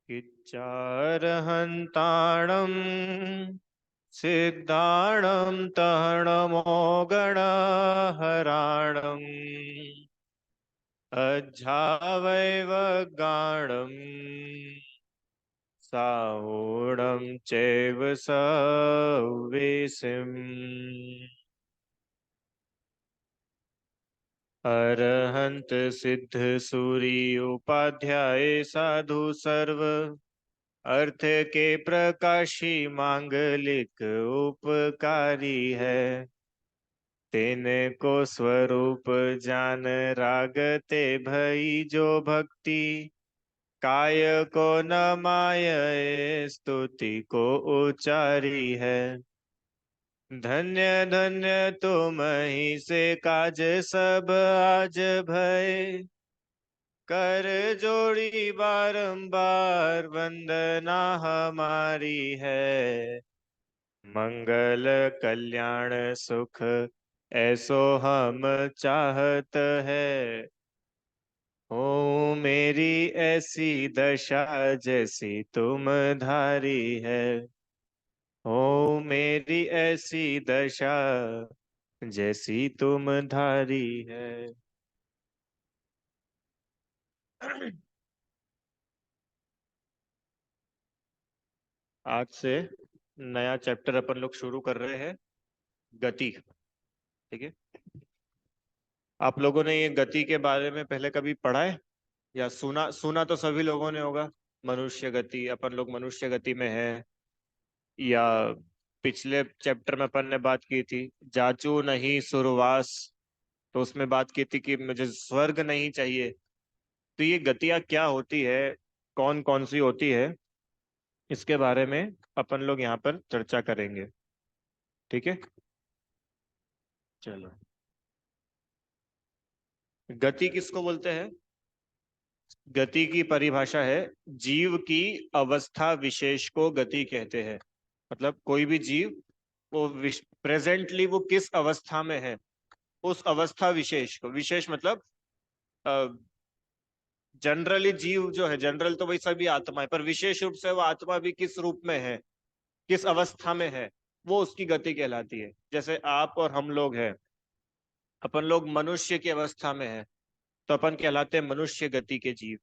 किच्चारहन्ताणं सिद्धाणं तरणमोगणहराणम् अज्झावैव गाणम् साहूणं चैव सवेसिम्। अरहंत सिद्ध सूरी उपाध्याय साधु सर्व अर्थ के प्रकाशी मांगलिक उपकारी है। तेने को स्वरूप जान रागते भई जो भक्ति काय को न माय स्तुति को उचारी है। धन्य धन्य तुम ही से काज सब आज भय कर जोड़ी बारंबार वंदना हमारी है। मंगल कल्याण सुख ऐसो हम चाहत है। हो मेरी ऐसी दशा जैसी तुम धारी है। हो मेरी ऐसी दशा जैसी तुम धारी है। आज से नया चैप्टर अपन लोग शुरू कर रहे हैं, गति। ठीक है। आप लोगों ने ये गति के बारे में पहले कभी पढ़ा है या सुना? सुना तो सभी लोगों ने होगा। मनुष्य गति, अपन लोग मनुष्य गति में है। या पिछले चैप्टर में अपन ने बात की थी जाचू नहीं सुरवास, तो उसमें बात की थी कि मुझे स्वर्ग नहीं चाहिए। तो ये गतियां क्या होती है, कौन कौन सी होती है, इसके बारे में अपन लोग यहाँ पर चर्चा करेंगे। ठीक है, चलो। गति किसको बोलते हैं? गति की परिभाषा है जीव की अवस्था विशेष को गति कहते हैं। मतलब कोई भी जीव वो प्रेजेंटली वो किस अवस्था में है, उस अवस्था विशेष को, विशेष मतलब जनरली जीव जो है, जनरल तो वही सभी आत्मा है, पर विशेष रूप से वो आत्मा भी किस रूप में है, किस अवस्था में है, वो उसकी गति कहलाती है। जैसे आप और हम लोग हैं, अपन लोग मनुष्य की अवस्था में है तो अपन कहलाते हैं मनुष्य गति के जीव।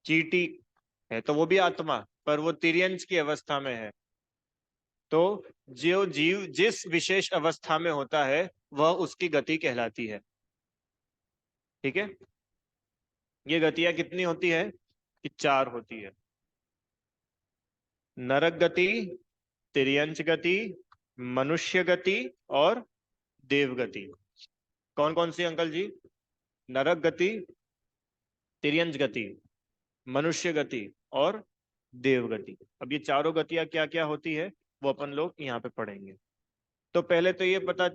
चींटी है तो वो भी आत्मा, पर वो तिर्यंच की अवस्था में है। तो जो जीव जिस विशेष अवस्था में होता है वह उसकी गति कहलाती है। ठीक है। ये गतियां कितनी होती है? कि चार होती है। नरक गति, तिर्यंच गति, मनुष्य गति और देव गति। कौन कौन सी अंकल जी? नरक गति, तिर्यंच गति, मनुष्य गति और देव गति। अब ये चारों गतियां क्या क्या होती है वो अपन लोग यहाँ पे पढ़ेंगे। तो पहले तो ये पता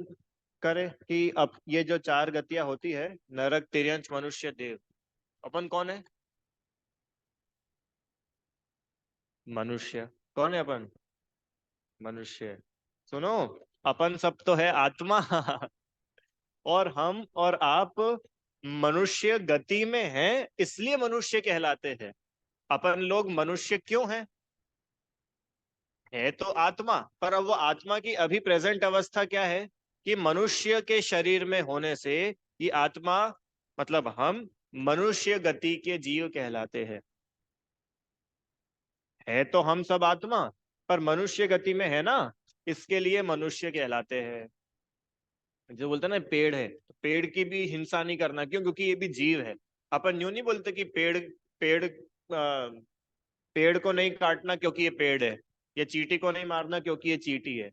करें कि अब ये जो चार गतियां होती है, नरक तिर्यंच मनुष्य देव, अपन कौन है? मनुष्य। कौन है अपन? मनुष्य। सुनो, अपन सब तो है आत्मा। और हम और आप मनुष्य गति में हैं, इसलिए मनुष्य कहलाते हैं। अपन लोग मनुष्य क्यों हैं? है तो आत्मा, पर अब वो आत्मा की अभी प्रेजेंट अवस्था क्या है कि मनुष्य के शरीर में होने से ये आत्मा, मतलब हम मनुष्य गति के जीव कहलाते हैं। है तो हम सब आत्मा, पर मनुष्य गति में है ना, इसके लिए मनुष्य कहलाते हैं। जो बोलते हैं ना पेड़ है, तो पेड़ की भी हिंसा नहीं करना, क्यों? क्योंकि ये भी जीव है। अपन यूं नहीं बोलते कि पेड़ पेड़ को नहीं काटना क्योंकि ये पेड़ है, या चींटी को नहीं मारना क्योंकि ये चींटी है।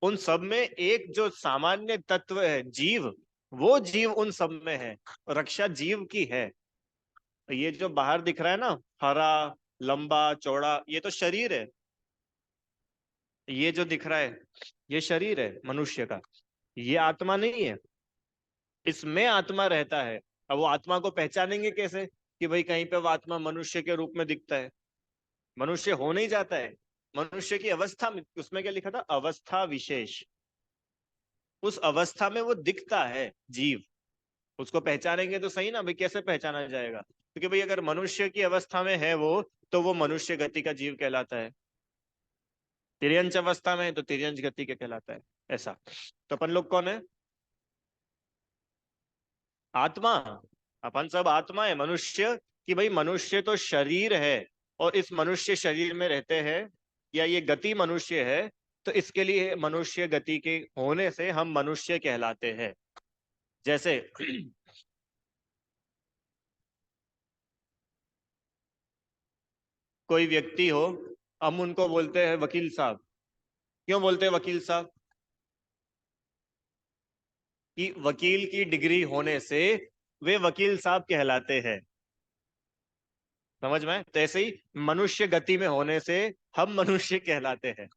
उन सब में एक जो सामान्य तत्व है जीव, वो जीव उन सब में है। रक्षा जीव की है। ये जो बाहर दिख रहा है ना, हरा, लंबा, चौड़ा, ये तो शरीर है। ये जो दिख रहा है ये शरीर है मनुष्य का, ये आत्मा नहीं है। इसमें आत्मा रहता है। अब वो आत्मा को पहचानेंगे कैसे कि भाई कहीं पे वो आत्मा मनुष्य के रूप में दिखता है? मनुष्य हो नहीं जाता है। मनुष्य की अवस्था में, उसमें क्या लिखा था? अवस्था विशेष। उस अवस्था में वो दिखता है जीव। उसको पहचानेंगे तो सही ना भाई, कैसे पहचाना जाएगा? क्योंकि भाई अगर मनुष्य की अवस्था में है वो, तो वो मनुष्य गति का जीव कहलाता है। तिर्यंच अवस्था में है तो तिर्यंच गति के कहलाता है। ऐसा। तो अपन लोग कौन है? आत्मा। अपन सब आत्मा है मनुष्य। कि भाई मनुष्य तो शरीर है, और इस मनुष्य शरीर में रहते हैं, या ये गति मनुष्य है, तो इसके लिए मनुष्य गति के होने से हम मनुष्य कहलाते हैं। जैसे कोई व्यक्ति हो, हम उनको बोलते हैं वकील साहब। क्यों बोलते हैं वकील साहब? कि वकील की डिग्री होने से वे वकील साहब कहलाते हैं। समझ में? तो ऐसे ही मनुष्य गति में होने से हम मनुष्य कहलाते हैं।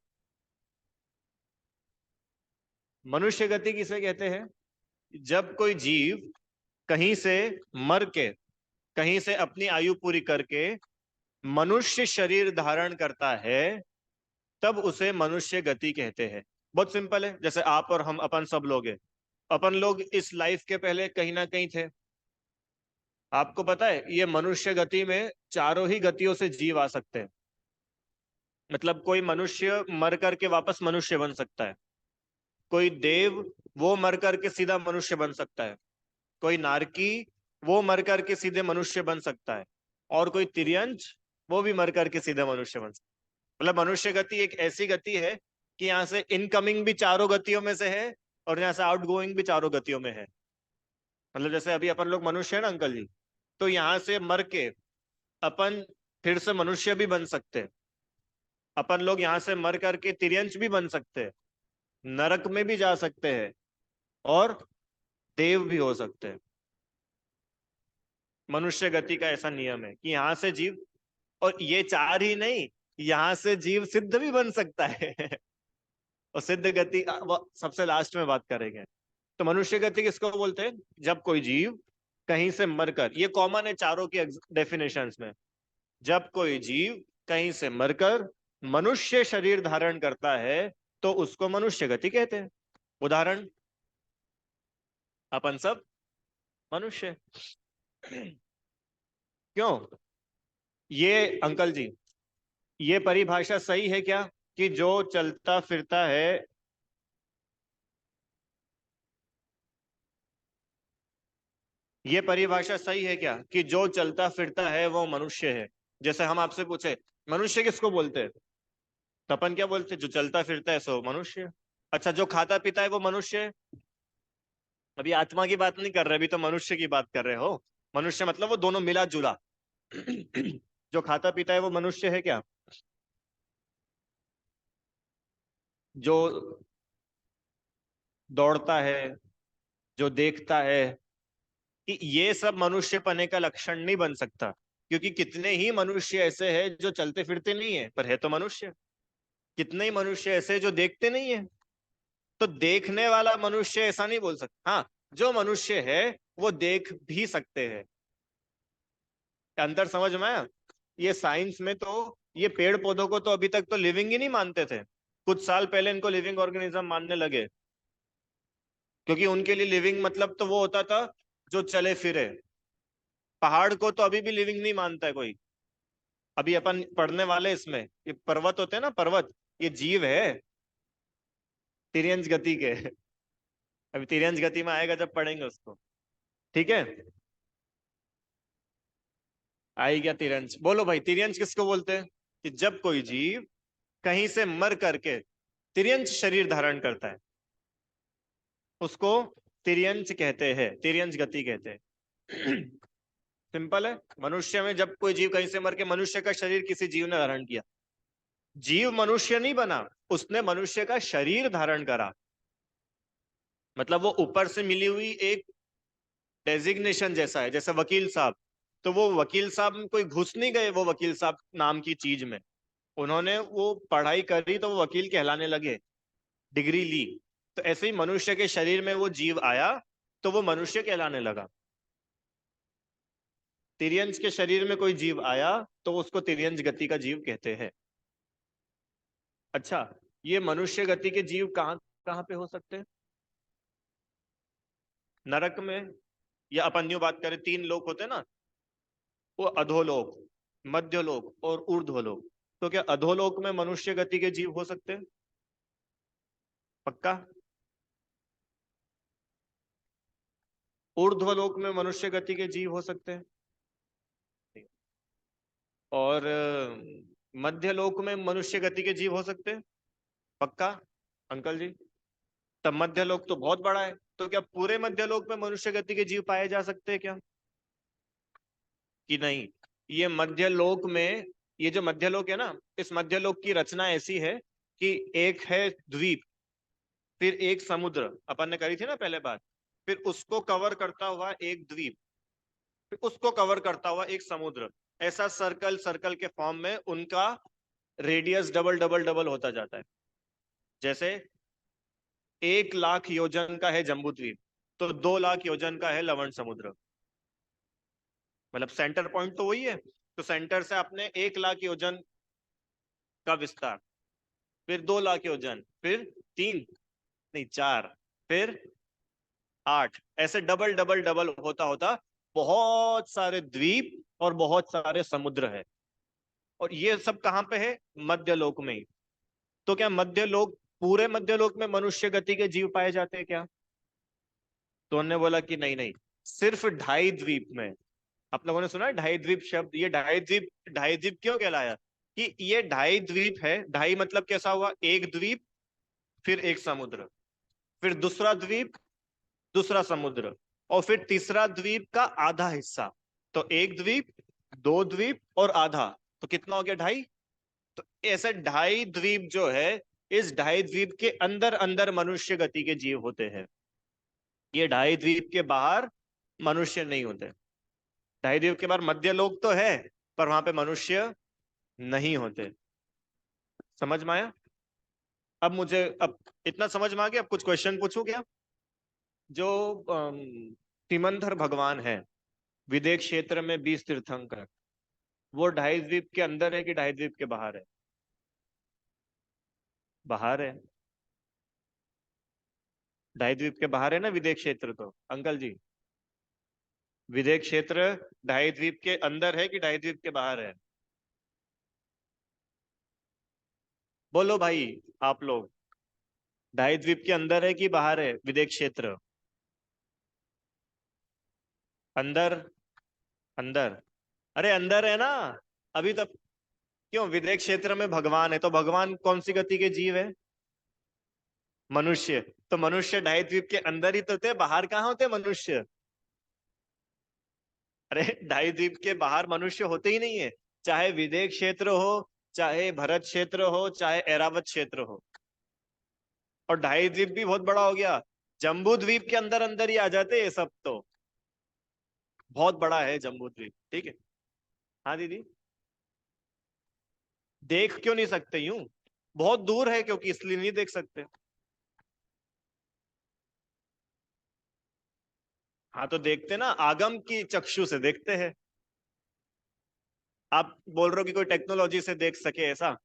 मनुष्य गति किसे कहते हैं? जब कोई जीव कहीं से मर के, कहीं से अपनी आयु पूरी करके मनुष्य शरीर धारण करता है, तब उसे मनुष्य गति कहते हैं। बहुत सिंपल है। जैसे आप और हम, अपन सब लोग हैं। अपन लोग इस लाइफ के पहले कहीं ना कहीं थे। आपको पता है ये मनुष्य गति में चारों ही गतियों से जीव आ सकते हैं। मतलब कोई मनुष्य मर करके वापस मनुष्य बन सकता है। कोई देव, वो मर करके सीधा मनुष्य बन सकता है। कोई नारकी, वो मर करके सीधे मनुष्य बन सकता है। और कोई तिर्यंच, वो भी मर करके सीधे मनुष्य बन सकता है। मतलब मनुष्य गति एक ऐसी गति है कि यहाँ से इनकमिंग भी चारों गतियों में से है, और यहाँ से आउट गोइंग भी चारों गतियों में है। मतलब जैसे अभी अपन लोग मनुष्य है ना अंकल जी, तो यहाँ से मर के अपन फिर से मनुष्य भी बन सकते हैं। अपन लोग यहाँ से मर करके तिर्यंच भी बन सकते हैं, नरक में भी जा सकते हैं, और देव भी हो सकते हैं। मनुष्य गति का ऐसा नियम है कि यहाँ से जीव, और ये चार ही नहीं, यहाँ से जीव सिद्ध भी बन सकता है। और सिद्ध गति वो सबसे लास्ट में बात करेंगे। तो मनुष्य गति किसको बोलते हैं? जब कोई जीव कहीं से मरकर, ये कॉमन है चारों की डेफिनेशंस में, जब कोई जीव कहीं से मरकर मनुष्य शरीर धारण करता है, तो उसको मनुष्य गति कहते हैं। उदाहरण, अपन सब मनुष्य। क्यों? ये अंकल जी, ये परिभाषा सही है क्या कि जो चलता फिरता है? ये परिभाषा सही है क्या कि जो चलता फिरता है वो मनुष्य है? जैसे हम आपसे पूछे मनुष्य किसको बोलते हैं, तो अपन क्या बोलते हैं? जो चलता फिरता है सो मनुष्य। अच्छा, जो खाता पीता है वो मनुष्य है? अभी आत्मा की बात नहीं कर रहे, अभी तो मनुष्य की बात कर रहे हो। मनुष्य मतलब वो दोनों मिला जुला। जो खाता पीता है वो मनुष्य है क्या? जो दौड़ता है, जो देखता है, कि ये सब मनुष्य पने का लक्षण नहीं बन सकता। क्योंकि कितने ही मनुष्य ऐसे हैं जो चलते फिरते नहीं है पर है तो मनुष्य। कितने ही मनुष्य ऐसे हैं जो देखते नहीं है। तो देखने वाला मनुष्य ऐसा नहीं बोल सकता। हाँ, जो मनुष्य है वो देख भी सकते हैं। अंतर समझ में आया? ये साइंस में तो, ये पेड़ पौधों को तो अभी तक तो लिविंग ही नहीं मानते थे। कुछ साल पहले इनको लिविंग ऑर्गेनिज्म मानने लगे। क्योंकि उनके लिए लिविंग मतलब तो वो होता था जो चले फिरे। पहाड़ को तो अभी भी लिविंग नहीं मानता है कोई। अभी अपन पढ़ने वाले इसमें, ये पर्वत होते हैं ना, पर्वत, ये जीव है तिर्यंच गति के। अभी तिर्यंच गति में आएगा जब पढ़ेंगे उसको। ठीक है? आई क्या तिर्यंच? बोलो भाई, तिर्यंच किसको बोलते हैं? कि जब कोई जीव कहीं से मर करके तिर्यंच शरीर धारण करता है, उसको तिर्यंच कहते हैं, तिर्यंच गति कहते हैं। सिंपल है। मनुष्य में जब कोई जीव कहीं से मर के मनुष्य का शरीर किसी जीव ने धारण किया, जीव मनुष्य नहीं बना, उसने मनुष्य का शरीर धारण करा। मतलब वो ऊपर से मिली हुई एक डेजिग्नेशन जैसा है, जैसे वकील साहब। तो वो वकील साहब में कोई घुस नहीं गए वो वकील साहब नाम की चीज में। उन्होंने वो पढ़ाई करी तो वो वकील कहलाने लगे, डिग्री ली। तो ऐसे ही मनुष्य के शरीर में वो जीव आया तो वो मनुष्य कहलाने लगा। तिर्यंच के शरीर में कोई जीव आया तो उसको तिर्यंच गति का जीव कहते हैं। अच्छा, ये मनुष्य गति के जीव कहाँ कहाँ पे हो सकते हैं? नरक में। या अपन यूं बात करें, तीन लोग होते हैं ना, वो अधोलोक, मध्यलोक और ऊर्ध्वलोक। तो क्या अधोलोक में मनुष्य गति के जीव हो सकते हैं? पक्का? ऊर्ध्वलोक में मनुष्य गति के जीव हो सकते हैं? और मध्यलोक में मनुष्य गति के जीव हो सकते हैं? पक्का अंकल जी? तब मध्यलोक तो बहुत बड़ा है, तो क्या पूरे मध्यलोक में मनुष्य गति के जीव पाए जा सकते हैं क्या, कि नहीं? ये मध्यलोक में, ये जो मध्यलोक है ना, इस मध्यलोक की रचना ऐसी है कि एक है द्वीप, फिर एक समुद्र, अपन ने करी थी ना पहले बात, फिर उसको कवर करता हुआ एक द्वीप, फिर उसको कवर करता हुआ एक समुद्र। ऐसा सर्कल सर्कल के फॉर्म में उनका रेडियस डबल डबल डबल होता जाता है। जैसे 1 लाख योजन का है जम्बू द्वीप, तो 2 लाख योजन का है लवण समुद्र। मतलब सेंटर पॉइंट तो वही है, तो सेंटर से आपने 1 लाख योजन का विस्तार, फिर 2 लाख योजन, फिर 3, नहीं 4, फिर 8, ऐसे डबल डबल डबल होता होता बहुत सारे द्वीप और बहुत सारे समुद्र है। और ये सब कहाँ पे है? मध्यलोक में ही। तो क्या मध्यलोक, पूरे मध्यलोक में मनुष्य गति के जीव पाए जाते हैं क्या? तो उन्होंने बोला कि नहीं नहीं, सिर्फ 2.5 द्वीप में। आप लोगों ने सुना है 2.5 द्वीप शब्द? ये 2.5 द्वीप, 2.5 द्वीप क्यों कहलाया? कि ये 2.5 द्वीप है। 2.5 मतलब कैसा हुआ? एक द्वीप, फिर एक समुद्र, फिर दूसरा द्वीप, दूसरा समुद्र, और फिर तीसरा द्वीप का आधा हिस्सा। तो एक द्वीप, 2 द्वीप और आधा, तो कितना हो गया? 2.5। तो ऐसे 2.5 द्वीप जो है, इस 2.5 द्वीप के अंदर अंदर मनुष्य गति के जीव होते हैं। ये 2.5 द्वीप के बाहर मनुष्य नहीं होते। 2.5 द्वीप के बाहर मध्य लोक तो है, पर वहां पे मनुष्य नहीं होते। समझ में आया? अब मुझे, अब इतना समझ में आ गया, अब कुछ क्वेश्चन पूछूं क्या? जो सिमंदर भगवान है, विदेह क्षेत्र में 20 तीर्थंकर, वो 2.5 द्वीप के अंदर है कि 2.5 द्वीप के बाहर है? बाहर है। 2.5 द्वीप के बाहर है ना विदेह क्षेत्र, तो अंकल जी विदेह क्षेत्र 2.5 द्वीप के अंदर है कि 2.5 द्वीप के बाहर है? बोलो भाई आप लोग, 2.5 द्वीप के अंदर है कि बाहर है विदेह क्षेत्र? अंदर। अंदर। अरे अंदर है ना। अभी तक क्यों? विदेह क्षेत्र में भगवान है, तो भगवान कौन सी गति के जीव है? मनुष्य। तो मनुष्य 2.5 द्वीप के अंदर ही तो थे, बाहर कहाँ होते मनुष्य? अरे 2.5 द्वीप के बाहर मनुष्य होते ही नहीं है। चाहे विदेह क्षेत्र हो, चाहे भरत क्षेत्र हो, चाहे ऐरावत क्षेत्र हो। और 2.5 द्वीप भी बहुत बड़ा हो गया। जम्बू द्वीप के अंदर अंदर ही आ जाते ये सब तो। बहुत बड़ा है जम्बू द्वीप, ठीक है। हाँ दीदी। देख क्यों नहीं सकते यूं? बहुत दूर है क्योंकि, इसलिए नहीं देख सकते। हाँ तो देखते ना, आगम की चक्षु से देखते हैं। आप बोल रहे हो कि कोई टेक्नोलॉजी से देख सके ऐसा?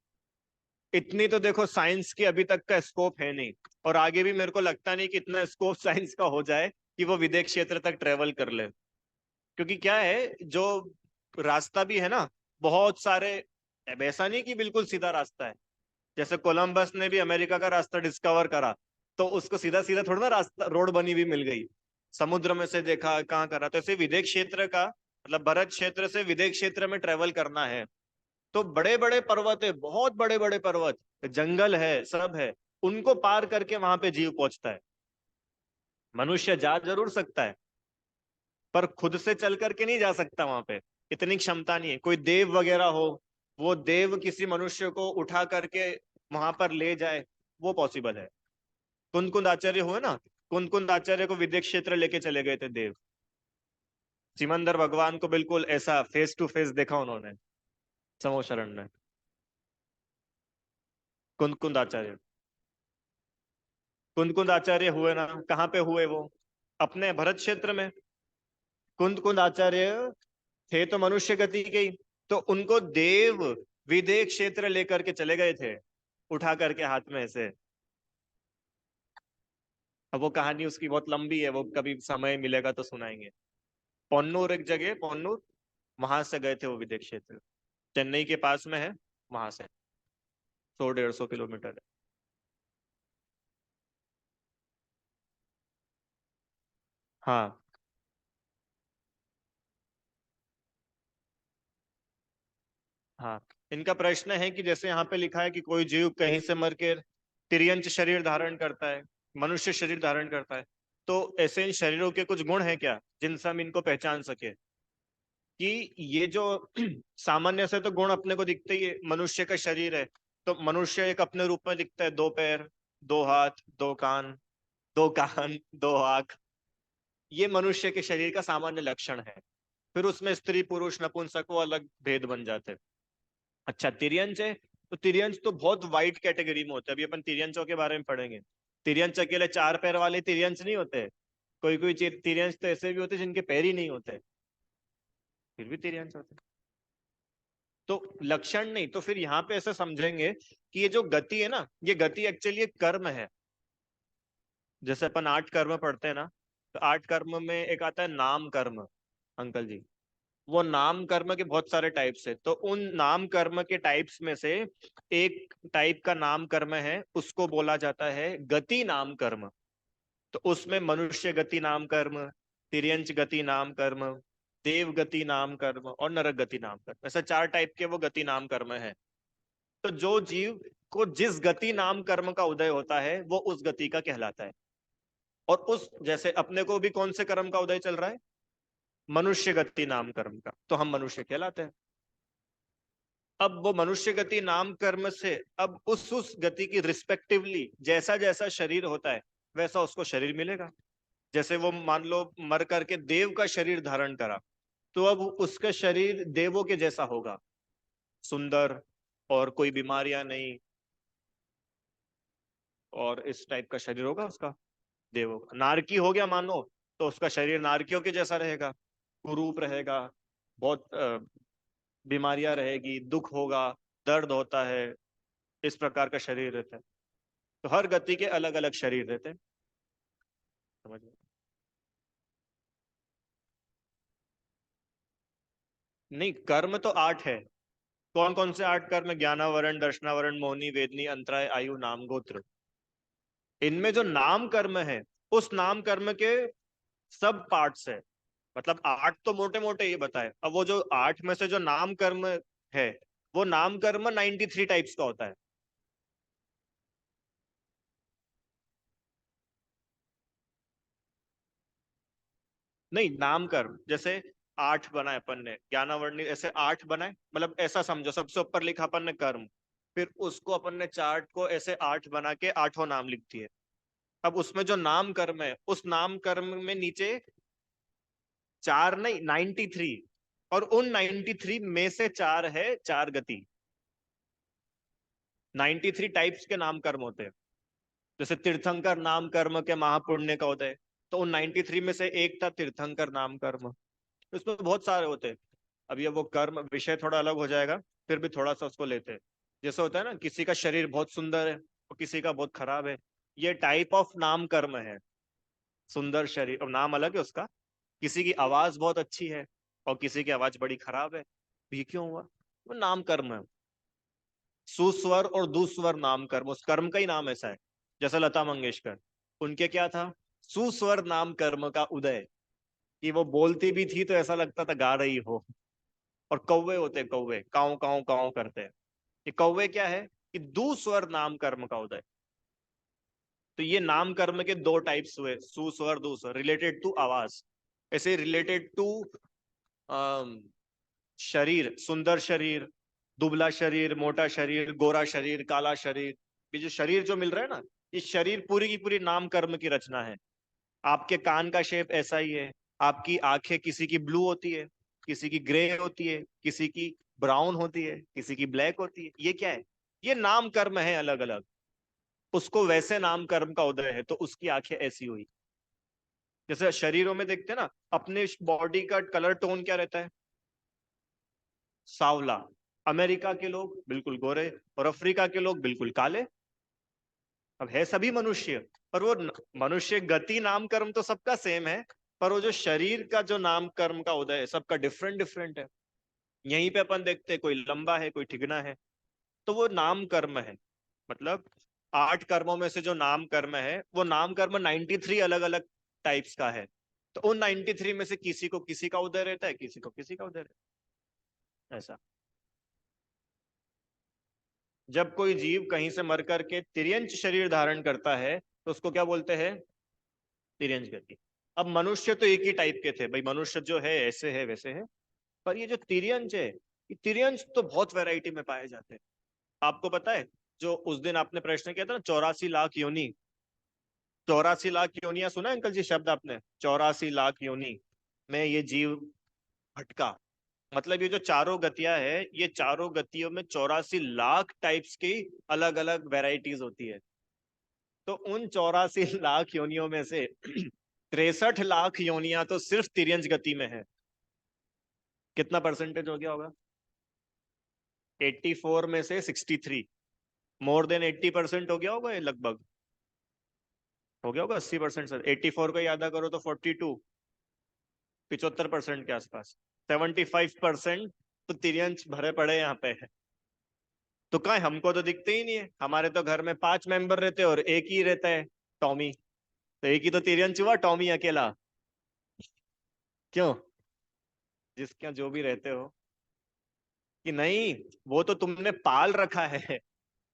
इतनी तो देखो साइंस की अभी तक का स्कोप है नहीं, और आगे भी मेरे को लगता नहीं कि इतना स्कोप साइंस का हो जाए कि वो विदेश क्षेत्र तक ट्रेवल कर ले। क्योंकि क्या है, जो रास्ता भी है ना, बहुत सारे, अब ऐसा नहीं कि बिल्कुल सीधा रास्ता है। जैसे कोलंबस ने भी अमेरिका का रास्ता डिस्कवर करा, तो उसको सीधा सीधा थोड़ा ना रास्ता, रोड बनी हुई मिल गई। समुद्र में से देखा कहाँ करा, तो ऐसे विदेश क्षेत्र का मतलब भरत क्षेत्र से विदेश क्षेत्र में ट्रेवल करना है, तो बड़े बड़े पर्वत है, बहुत बड़े बड़े पर्वत, जंगल है, सब है। उनको पार करके वहां पे जीव पहुंचता है। मनुष्य जा जरूर सकता है, पर खुद से चल करके नहीं जा सकता वहां पे। इतनी क्षमता नहीं है। कोई देव वगैरह हो, वो देव किसी मनुष्य को उठा करके वहां पर ले जाए, वो पॉसिबल है। कुंद कुंद आचार्य हुए ना, कुंद कुंद आचार्य को विदेश क्षेत्र लेके चले गए थे देव। सिमंदर भगवान को बिल्कुल ऐसा फेस टू फेस देखा उन्होंने, समो शरण में। कुंद कुंद आचार्य, कुंद कुंद आचार्य हुए ना, कहाँ पे हुए वो? अपने भरत क्षेत्र में। कुंद कुंद आचार्य थे तो मनुष्य गति के ही, तो उनको देव विदेह क्षेत्र लेकर के चले गए थे, उठा करके हाथ में ऐसे। अब वो कहानी उसकी बहुत लंबी है, वो कभी समय मिलेगा तो सुनाएंगे। पोन्नूर एक जगह, पोन्नूर, वहां से गए थे वो विदेश क्षेत्र, चेन्नई के पास में है, वहां से 100-150 किलोमीटर है। हाँ हाँ। इनका प्रश्न है कि जैसे यहाँ पे लिखा है कि कोई जीव कहीं से मर के तिर्यंच शरीर धारण करता है, मनुष्य शरीर धारण करता है, तो ऐसे इन शरीरों के कुछ गुण हैं क्या जिनसे हम इनको पहचान सके? कि ये जो सामान्य से तो गुण अपने को दिखते ही है, मनुष्य का शरीर है तो मनुष्य एक अपने रूप में दिखता है, 2 पैर, 2 हाथ, 2 कान, 2 कान, 2 आंख, ये मनुष्य के शरीर का सामान्य लक्षण है। फिर उसमें स्त्री पुरुष नपुंसक वो अलग भेद बन जाते हैं। अच्छा, तिर्यंच है, तो तिर्यंच तो बहुत वाइड कैटेगरी में होता है, अभी अपन तिर्यंचों के बारे में पढ़ेंगे। तिर्यंच अकेले 4 पैर वाले तिर्यंच नहीं होते, कोई कोई तिर्यंच तो ऐसे भी होते हैं जिनके पैर ही नहीं होते, फिर भी तिर्यंच होते हैं। तो लक्षण नहीं, तो फिर यहाँ पे ऐसे समझेंगे कि ये जो गति है ना, ये गति एक्चुअली एक कर्म है। जैसे अपन 8 कर्म पढ़ते हैं ना, तो 8 कर्म में एक आता है नाम कर्म, अंकल जी। वो नाम कर्म के बहुत सारे टाइप्स है, तो उन नाम कर्म के टाइप्स में से एक टाइप का नाम कर्म है, उसको बोला जाता है गति नाम कर्म। तो उसमें मनुष्य गति नाम कर्म, तिर्यंच गति नाम कर्म, देव गति नाम कर्म और नरक गति नाम कर्म, ऐसे 4 टाइप के वो गति नाम कर्म है। तो जो जीव को जिस गति नाम कर्म का उदय होता है वो उस गति का कहलाता है। और उस जैसे अपने को भी कौन से कर्म का उदय चल रहा है? मनुष्य गति नाम कर्म का, तो हम मनुष्य कहलाते हैं। अब वो मनुष्य गति नाम कर्म से अब उस गति की रिस्पेक्टिवली जैसा जैसा शरीर होता है वैसा उसको शरीर मिलेगा। जैसे वो मान लो मर करके देव का शरीर धारण करा, तो अब उसका शरीर देवों के जैसा होगा, सुंदर, और कोई बीमारियां नहीं, और इस टाइप का शरीर होगा उसका। देवों का नारकी हो गया मानो, तो उसका शरीर नारकियों के जैसा रहेगा, कुरूप रहेगा, बहुत बीमारियां रहेगी, दुख होगा, दर्द होता है, इस प्रकार का शरीर रहता है। तो हर गति के अलग अलग शरीर रहते हैं, समझ में? नहीं, कर्म तो 8 है। कौन कौन से 8 कर्म? ज्ञानावरण, दर्शनावरण, मोहिनी, वेदनी, अंतराय, आयु, नाम, गोत्र। इनमें जो नाम कर्म है, उस नाम कर्म के सब पार्ट्स है। मतलब 8 तो मोटे मोटे ये बताए, अब वो जो 8 में से जो नाम कर्म है, वो नाम कर्म 93 टाइप्स का होता है। नहीं, नाम कर्म जैसे 8 बनाए अपन ने, ज्ञानावर्णी ऐसे 8 बनाए, मतलब ऐसा समझो सबसे ऊपर लिखा अपन ने कर्म, फिर उसको अपन ने चार्ट को ऐसे 8 बना के 8 नाम लिख दिए। अब उसमें जो नाम कर्म है, उस नाम कर्म में नीचे 4 नहीं, 93, और उन 93 में से 4 है 4 गति। 93 टाइप्स के नाम कर्म होते हैं। जैसे तीर्थंकर नाम कर्म के महापुण्य का होता है, तो उन 93 में से एक था तीर्थंकर नाम कर्म। इसमें बहुत सारे होते हैं। अब ये वो कर्म विषय थोड़ा अलग हो जाएगा, फिर भी थोड़ा सा उसको लेते हैं। जैसे होता है ना, किसी का शरीर बहुत सुंदर है और किसी का बहुत खराब है, ये टाइप ऑफ नाम कर्म है। सुंदर शरीर और नाम अलग है उसका। किसी की आवाज बहुत अच्छी है और किसी की आवाज बड़ी खराब है, ये क्यों हुआ? वो नाम कर्म है। सुस्वर और दुस्वर नाम कर्म, उस कर्म का ही नाम ऐसा है। जैसे लता मंगेशकर, उनके क्या था? सुस्वर नाम कर्म का उदय, कि वो बोलती भी थी तो ऐसा लगता था गा रही हो। और कौवे होते, कौवे काव काव काव करते हैं, ये कौवे क्या है? कि दुस्वर नाम कर्म का उदय। तो ये नाम कर्म के 2 टाइप्स हुए, सुस्वर दुस्वर, रिलेटेड टू आवाज। ऐसे रिलेटेड टू शरीर, सुंदर शरीर, दुबला शरीर, मोटा शरीर, गोरा शरीर, काला शरीर, ये जो शरीर जो मिल रहा है ना, ये शरीर पूरी की पूरी नाम कर्म की रचना है। आपके कान का शेप ऐसा ही है, आपकी आंखें किसी की ब्लू होती है, किसी की ग्रे होती है, किसी की ब्राउन होती है, किसी की ब्लैक होती है, ये क्या है? ये नाम कर्म है अलग अलग। उसको वैसे नाम कर्म का उदय है तो उसकी आंखें ऐसी हुई। जैसे शरीरों में देखते हैं ना, अपने बॉडी का कलर टोन क्या रहता है? सांवला। अमेरिका के लोग बिल्कुल गोरे, और अफ्रीका के लोग बिल्कुल काले। अब है सभी मनुष्य, पर वो मनुष्य गति नाम कर्म तो सबका सेम है, पर वो जो शरीर का जो नाम कर्म का उदय है सबका डिफरेंट डिफरेंट है। यहीं पे अपन देखते हैं कोई लंबा है, कोई ठिगना है, तो वो नाम कर्म है। मतलब 8 कर्मों में से जो नाम कर्म है, वो नाम कर्म 93 अलग अलग टाइप्स का है। तो उन 93 में से किसी को किसी का उदय रहता है, किसी को किसी का उदय रहता है, ऐसा। जब कोई जीव कहीं से मर करके तिर्यंच शरीर धारण करता है तो उसको क्या बोलते हैं? तिर्यंच गति। अब मनुष्य तो एक ही टाइप के थे भाई, मनुष्य जो है ऐसे है वैसे है, पर ये जो तिर्यंच है, ये तिर्यंच तो बहुत वैरायटी में पाए जाते हैं। आपको पता है, जो उस दिन आपने प्रश्न किया था ना, 84 लाख योनि, 84 लाख योनिया सुना है अंकल जी शब्द आपने? 84 लाख योनि में ये जीव भटका। मतलब ये जो चारों गतियां है, ये चारों गतियों में 84 लाख टाइप्स की अलग अलग वेराइटीज होती है। तो उन 84 लाख योनियों में से 63 लाख योनियां तो सिर्फ तिर्यंच गति में है। कितना परसेंटेज हो गया होगा? 84 में से 63, मोर देन 80% हो गया होगा ये लगभग। हो गया होगा 80%। सर 84 को याद करो तो 42, 75% के आसपास, 75% तो तिर्यंच भरे पड़े यहाँ पे है। तो कहा हमको तो दिखते ही नहीं है, हमारे तो घर में 5 मेंबर रहते हैं और एक ही रहता है, टॉमी। तो एक ही तो तिर्यंच हुआ, टॉमी अकेला। क्यों? जिसके जो भी रहते हो कि नहीं, वो तो तुमने पाल रखा है,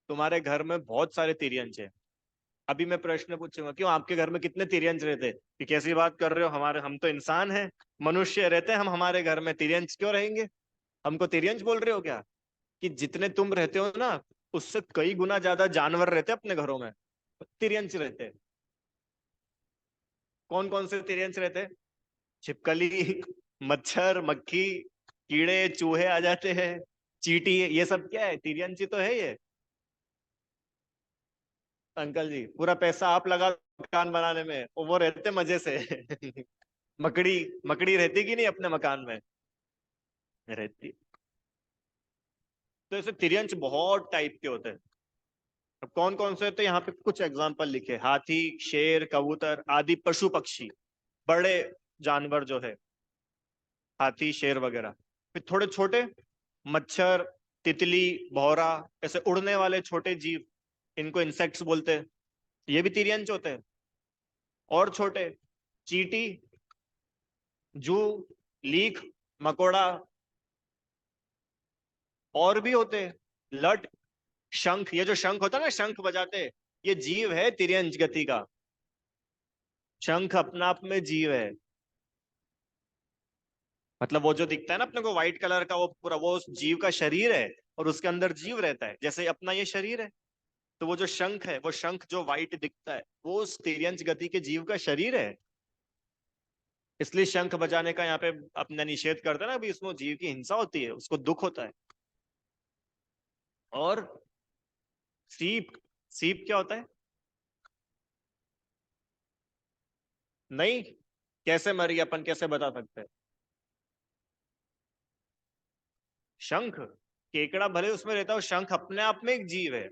तुम्हारे घर में बहुत सारे तिर्यंच है। अभी मैं प्रश्न पूछूंगा, क्यों आपके घर में कितने तिर्यंच रहते हैं? कि कैसी बात कर रहे हो, हमारे हम तो इंसान हैं, मनुष्य रहते हैं, हम हमारे घर में तिर्यंच क्यों रहेंगे? हमको तिर्यंच बोल रहे हो क्या? कि जितने तुम रहते हो ना, उससे कई गुना ज्यादा जानवर रहते हैं अपने घरों में, तिर्यंच रहते हैं। कौन कौन से तिर्यंच रहते हैं? छिपकली, मच्छर, मक्खी, कीड़े चूहे आ जाते हैं, चींटी, ये सब क्या है? तिर्यंच ही तो है ये। अंकल जी पूरा पैसा आप लगा दो मकान बनाने में, और वो रहते मजे से। मकड़ी, मकड़ी रहती कि नहीं अपने मकान में? रहती। तो ऐसे तिर्यंच बहुत टाइप के होते हैं। अब कौन कौन से होते हैं, यहाँ पे कुछ एग्जांपल लिखे: हाथी, शेर, कबूतर आदि पशु पक्षी, बड़े जानवर जो है, हाथी शेर वगैरह। फिर थोड़े छोटे, मच्छर, तितली, भौरा, ऐसे उड़ने वाले छोटे जीव, इनको इंसेक्ट्स बोलते हैं, ये भी तिर्यंच होते हैं। और छोटे, चींटी, जू, लीख, मकोड़ा, और भी होते हैं, लट, शंख। ये जो शंख होता है ना, शंख बजाते हैं, ये जीव है तिर्यंच गति का। शंख अपना आप में जीव है। मतलब वो जो दिखता है ना अपने को व्हाइट कलर का, वो पूरा वो उस जीव का शरीर है, और उसके अंदर जीव रहता है, जैसे अपना ये शरीर है। तो वो जो शंख है, वो शंख जो व्हाइट दिखता है, वो उस तिर्यंच गति के जीव का शरीर है। इसलिए शंख बजाने का यहाँ पे अपना निषेध करते हैं ना, अभी इसमें जीव की हिंसा होती है, उसको दुख होता है। और सीप, सीप क्या होता है? नहीं, कैसे मरी अपन कैसे बता सकते हैं? शंख, केकड़ा भले उसमें रहता है, शंख अपने आप में एक जीव है।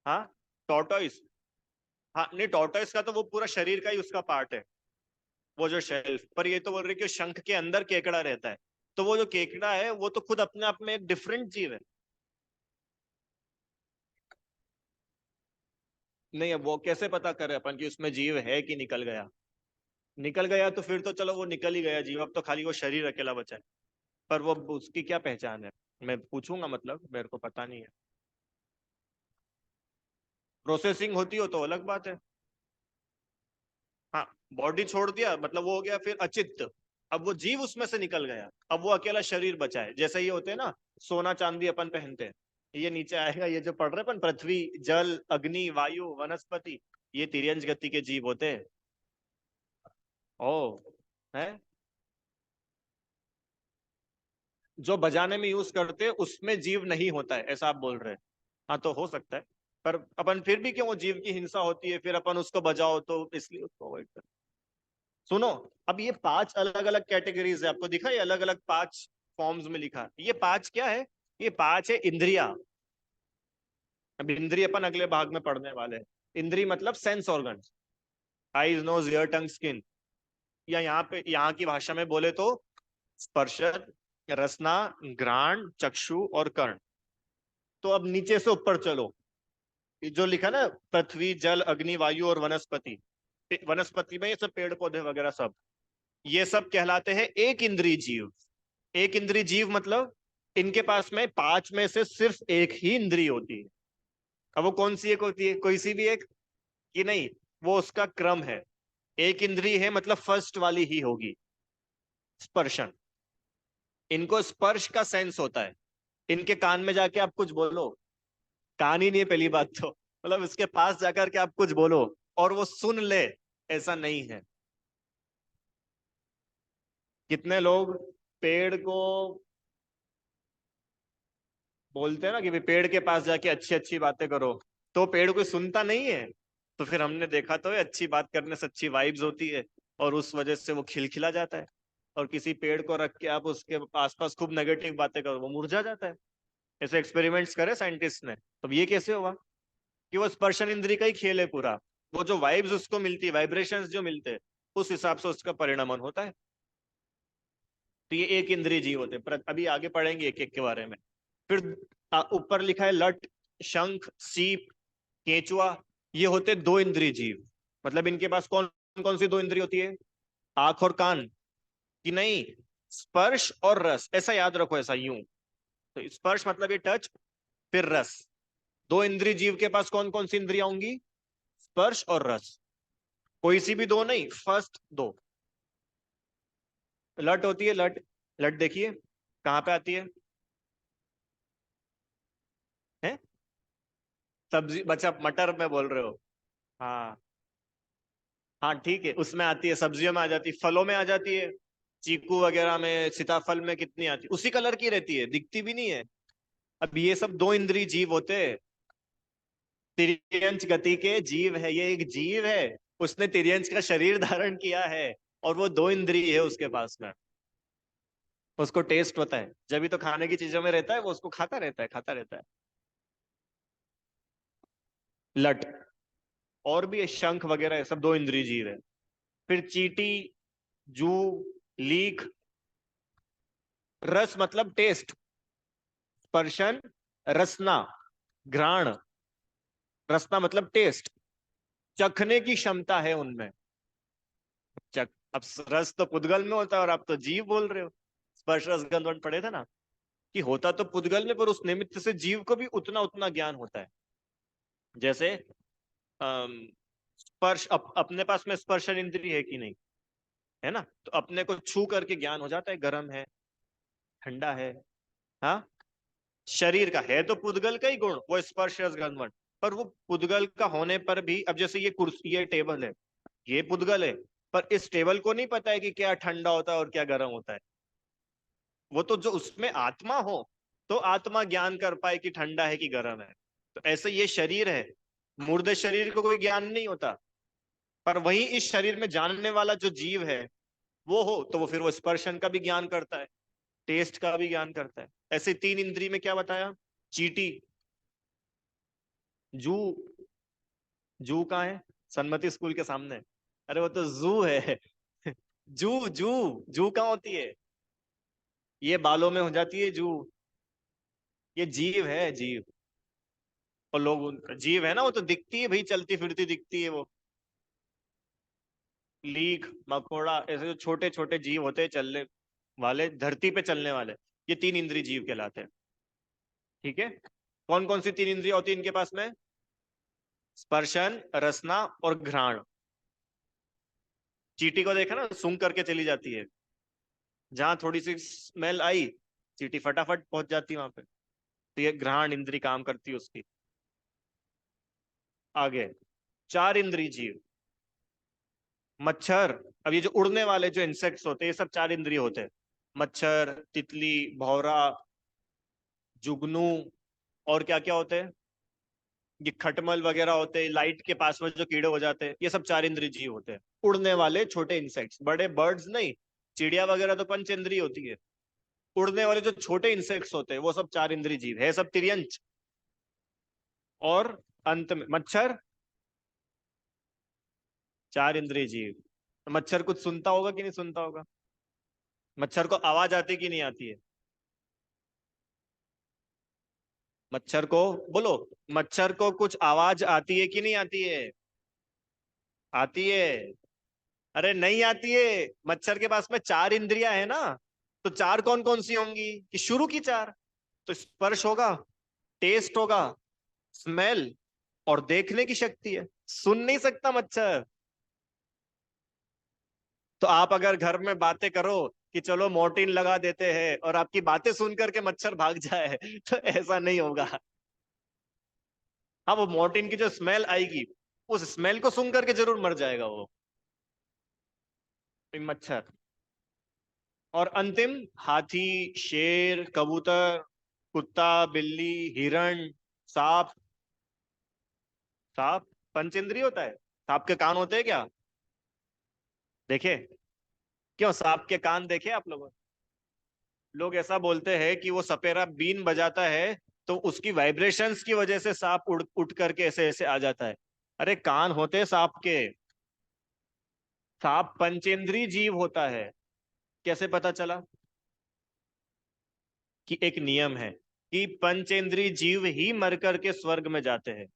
हाँ, टॉर्टोइस। हाँ नहीं, टॉर्टोइस का तो वो पूरा शरीर का ही उसका पार्ट है, वो जो शेल्फ पर। ये तो बोल रही कि शंख के अंदर केकड़ा रहता है, तो वो जो केकड़ा है वो तो खुद अपने आप में एक डिफरेंट जीव है। नहीं, अब वो कैसे पता करें अपन कि उसमें जीव है कि निकल गया? निकल गया तो फिर तो चलो वो निकल ही गया जीव, अब तो खाली वो शरीर अकेला बचा है। पर वो उसकी क्या पहचान है? मैं पूछूंगा, मतलब मेरे को पता नहीं है। प्रोसेसिंग होती हो तो अलग बात है। हाँ, बॉडी छोड़ दिया मतलब वो हो गया फिर अचित्त। अब वो जीव उसमें से निकल गया, अब वो अकेला शरीर बचा है। जैसे ये होते हैं ना, सोना चांदी अपन पहनते हैं, ये नीचे आएगा, ये जो पढ़ रहे अपन, पृथ्वी, जल, अग्नि, वायु, वनस्पति, ये तिर्यंच गति के जीव होते हैं। ओ, है। जो बजाने में यूज करते हैं उसमें जीव नहीं होता है, ऐसा आप बोल रहे हैं? हाँ तो हो सकता है, पर अपन फिर भी क्यों, वो जीव की हिंसा होती है, फिर अपन उसको बजाओ, तो इसलिए उसको अवॉइड कर। सुनो, अब ये 5 अलग अलग कैटेगरीज है, आपको दिखा, ये अलग अलग 5 फॉर्म्स में लिखा। ये 5 क्या है? ये 5 है इंद्रिया। अब इंद्रिय अपन अगले भाग में पढ़ने वाले हैं। इंद्रिय मतलब sense organ, eyes, nose, ear, tongue, skin, या यहाँ पे यहाँ की भाषा में बोले तो स्पर्शन, रसना, घ्राण, चक्षु और कर्ण। तो अब नीचे से ऊपर चलो, ये जो लिखा ना, पृथ्वी, जल, अग्नि, वायु और वनस्पति। वनस्पति में ये सब पेड़ पौधे वगैरह सब, ये सब कहलाते हैं एक इंद्रिय जीव। एक इंद्रिय जीव मतलब इनके पास में पांच में से सिर्फ एक ही इंद्रिय होती है। अब वो कौन सी एक होती है? कोई सी भी एक कि नहीं, वो उसका क्रम है। एक इंद्रिय है मतलब फर्स्ट वाली ही होगी। स्पर्शन, इनको स्पर्श का सेंस होता है। इनके कान में जाके आप कुछ बोलो, कान ही नहीं है पहली बात तो, मतलब इसके पास जाकर के आप कुछ बोलो और वो सुन ले, ऐसा नहीं है। कितने लोग पेड़ को बोलते हैं ना कि भाई पेड़ के पास जाके अच्छी अच्छी बातें करो, तो पेड़ कोई सुनता नहीं है। तो फिर हमने देखा तो है, अच्छी बात करने से अच्छी वाइब्स होती है और उस वजह से वो खिलखिला जाता है। और किसी पेड़ को रख के आप उसके आसपास खूब नेगेटिव बातें करो, वो मुरझा जाता है। ऐसे एक्सपेरिमेंट्स करे साइंटिस्ट ने। तो ये कैसे हुआ? कि वो स्पर्शन इंद्री का ही खेल है पूरा। वो जो वाइब्स उसको मिलती है, वाइब्रेशंस जो मिलते हैं, उस हिसाब से उसका परिणमन होता है। तो ये एक इंद्रिय जीव होते हैं। अभी आगे पढ़ेंगे एक एक के बारे में। फिर ऊपर लिखा है लट, शंख, सीप, केंचुआ। ये होते दो इंद्रिय जीव। मतलब इनके पास कौन कौन सी दो इंद्रिय होती है? आंख और कान की नहीं, स्पर्श और रस, ऐसा याद रखो, ऐसा यूं। तो स्पर्श मतलब ये टच, फिर रस। दो इंद्रिय जीव के पास कौन कौन सी इंद्रियां होंगी? स्पर्श और रस। कोई सी भी दो नहीं, फर्स्ट दो। लट होती है, लट। लट देखिए कहाँ पे आती है? सब्जी, बच्चा मटर में बोल रहे हो? हाँ, हाँ ठीक है, उसमें आती है, सब्जियों में आ जाती है, फलों में आ जाती है। चीकू वगैरह में, सीताफल में कितनी आती है, उसी कलर की रहती है, दिखती भी नहीं है। अब ये सब दो इंद्रिय जीव होते हैं। तिर्यंच गति के जीव है, ये एक जीव है। उसने तिर्यंच का शरीर धारण किया है और वो दो इंद्रिय है उसके पास में। उसको टेस्ट होता है, जब भी तो खाने की चीजों में रहता है, वो उसको खाता रहता है, खाता रहता है। लट। और भी है, शंख वगैरह, सब दो इंद्रिय जीव है। फिर चींटी, जू, लीख। रस मतलब टेस्ट, स्पर्शन, रसना, घ्राण। रसना मतलब टेस्ट, चखने की क्षमता है उनमें। चख, अब रस तो पुद्गल में होता है और आप तो जीव बोल रहे हो। स्पर्श रस गंध वंध पढ़े थे ना, कि होता तो पुद्गल में, पर उस निमित्त से जीव को भी उतना उतना ज्ञान होता है। जैसे स्पर्श, अपने पास में स्पर्शन इंद्रिय है कि नहीं? है ना? तो अपने को छू करके ज्ञान हो जाता है, गर्म है, ठंडा है। हाँ, शरीर का है तो पुद्गल का ही गुण, वो स्पर्श रस गंध वंध। पर वो पुद्गल का होने पर भी, अब जैसे ये कुर्सी, ये टेबल है, ये पुद्गल है, पर इस टेबल को नहीं पता है कि क्या ठंडा होता है और क्या गर्म होता है। वो तो जो उसमें आत्मा हो, तो आत्मा ज्ञान कर पाए कि ठंडा है कि गर्म है। तो ऐसे ये शरीर है, मुर्दे शरीर को कोई ज्ञान नहीं होता। पर वही इस शरीर में जानने वाला जो जीव है, वो हो तो वो फिर वो स्पर्शन का भी ज्ञान करता है, टेस्ट का भी ज्ञान करता है। ऐसे तीन इंद्रिय में क्या बताया? चीटी, जू। जू कहाँ है? सन्मति स्कूल के सामने। अरे वो तो जू है। जू, जू। जू कहाँ होती है? ये बालों में हो जाती है जू। ये जीव है, जीव। और लोग जीव है ना, वो तो दिखती है भाई, चलती फिरती दिखती है वो। लीख, मकोड़ा, ऐसे जो छोटे छोटे जीव होते हैं चलने वाले, धरती पे चलने वाले, ये तीन इंद्रिय जीव कहलाते हैं। ठीक है? कौन कौन सी तीन इंद्रिय होती है इनके पास में? स्पर्शन, रसना और घ्राण। चींटी को देखा ना, सूंघ करके चली जाती है, जहां थोड़ी सी स्मेल आई, चींटी फटाफट पहुंच जाती है वहां पे। तो ये घ्राण इंद्री काम करती है उसकी। आगे, चार इंद्रिय जीव। मच्छर, अब ये जो उड़ने वाले जो इंसेक्ट्स होते हैं, ये सब चार इंद्रिय होते हैं। मच्छर, तितली, भौरा, जुगनू, और क्या क्या होते हैं? ये खटमल वगैरह होते हैं, लाइट के पास में जो कीड़े हो जाते हैं, ये सब चार इंद्रिय जीव होते हैं। उड़ने वाले छोटे इंसेक्ट्स, बड़े बर्ड्स नहीं। चिड़िया वगैरह तो पंच इंद्रिय होती है। उड़ने वाले जो छोटे इंसेक्ट्स होते हैं, वो सब चार इंद्रिय जीव है, सब तिर्यंच। और अंत में मच्छर, चार इंद्रिय जीव। मच्छर कुछ सुनता होगा कि नहीं सुनता होगा? मच्छर को आवाज आती कि नहीं आती है? मच्छर को, बोलो, मच्छर को कुछ आवाज आती है कि नहीं आती है? आती है। अरे नहीं आती है। मच्छर के पास में चार इंद्रियां है ना। तो चार कौन कौन सी होंगी कि शुरू की चार? तो स्पर्श होगा, टेस्ट होगा, स्मेल, और देखने की शक्ति है। सुन नहीं सकता मच्छर। तो आप अगर घर में बातें करो कि चलो मोर्टिन लगा देते हैं और आपकी बातें सुन करके मच्छर भाग जाए तो ऐसा नहीं होगा। हाँ, वो मोर्टिन की जो स्मेल आएगी, उस स्मेल को सुन करके जरूर मर जाएगा वो मच्छर। और अंतिम, हाथी, शेर, कबूतर, कुत्ता, बिल्ली, हिरण, सांप। सांप पंचेंद्रिय होता है? सांप के कान होते हैं क्या? देखे? क्यों, सांप के कान देखे आप लोगों ने? लोग ऐसा बोलते हैं कि वो सपेरा बीन बजाता है तो उसकी वाइब्रेशंस की वजह से सांप उड़ उठ करके ऐसे ऐसे आ जाता है। अरे कान होते हैं सांप के। सांप पंचेंद्रीय जीव होता है। कैसे पता चला? कि एक नियम है कि पंचेंद्रीय जीव ही मर करके स्वर्ग में जाते हैं।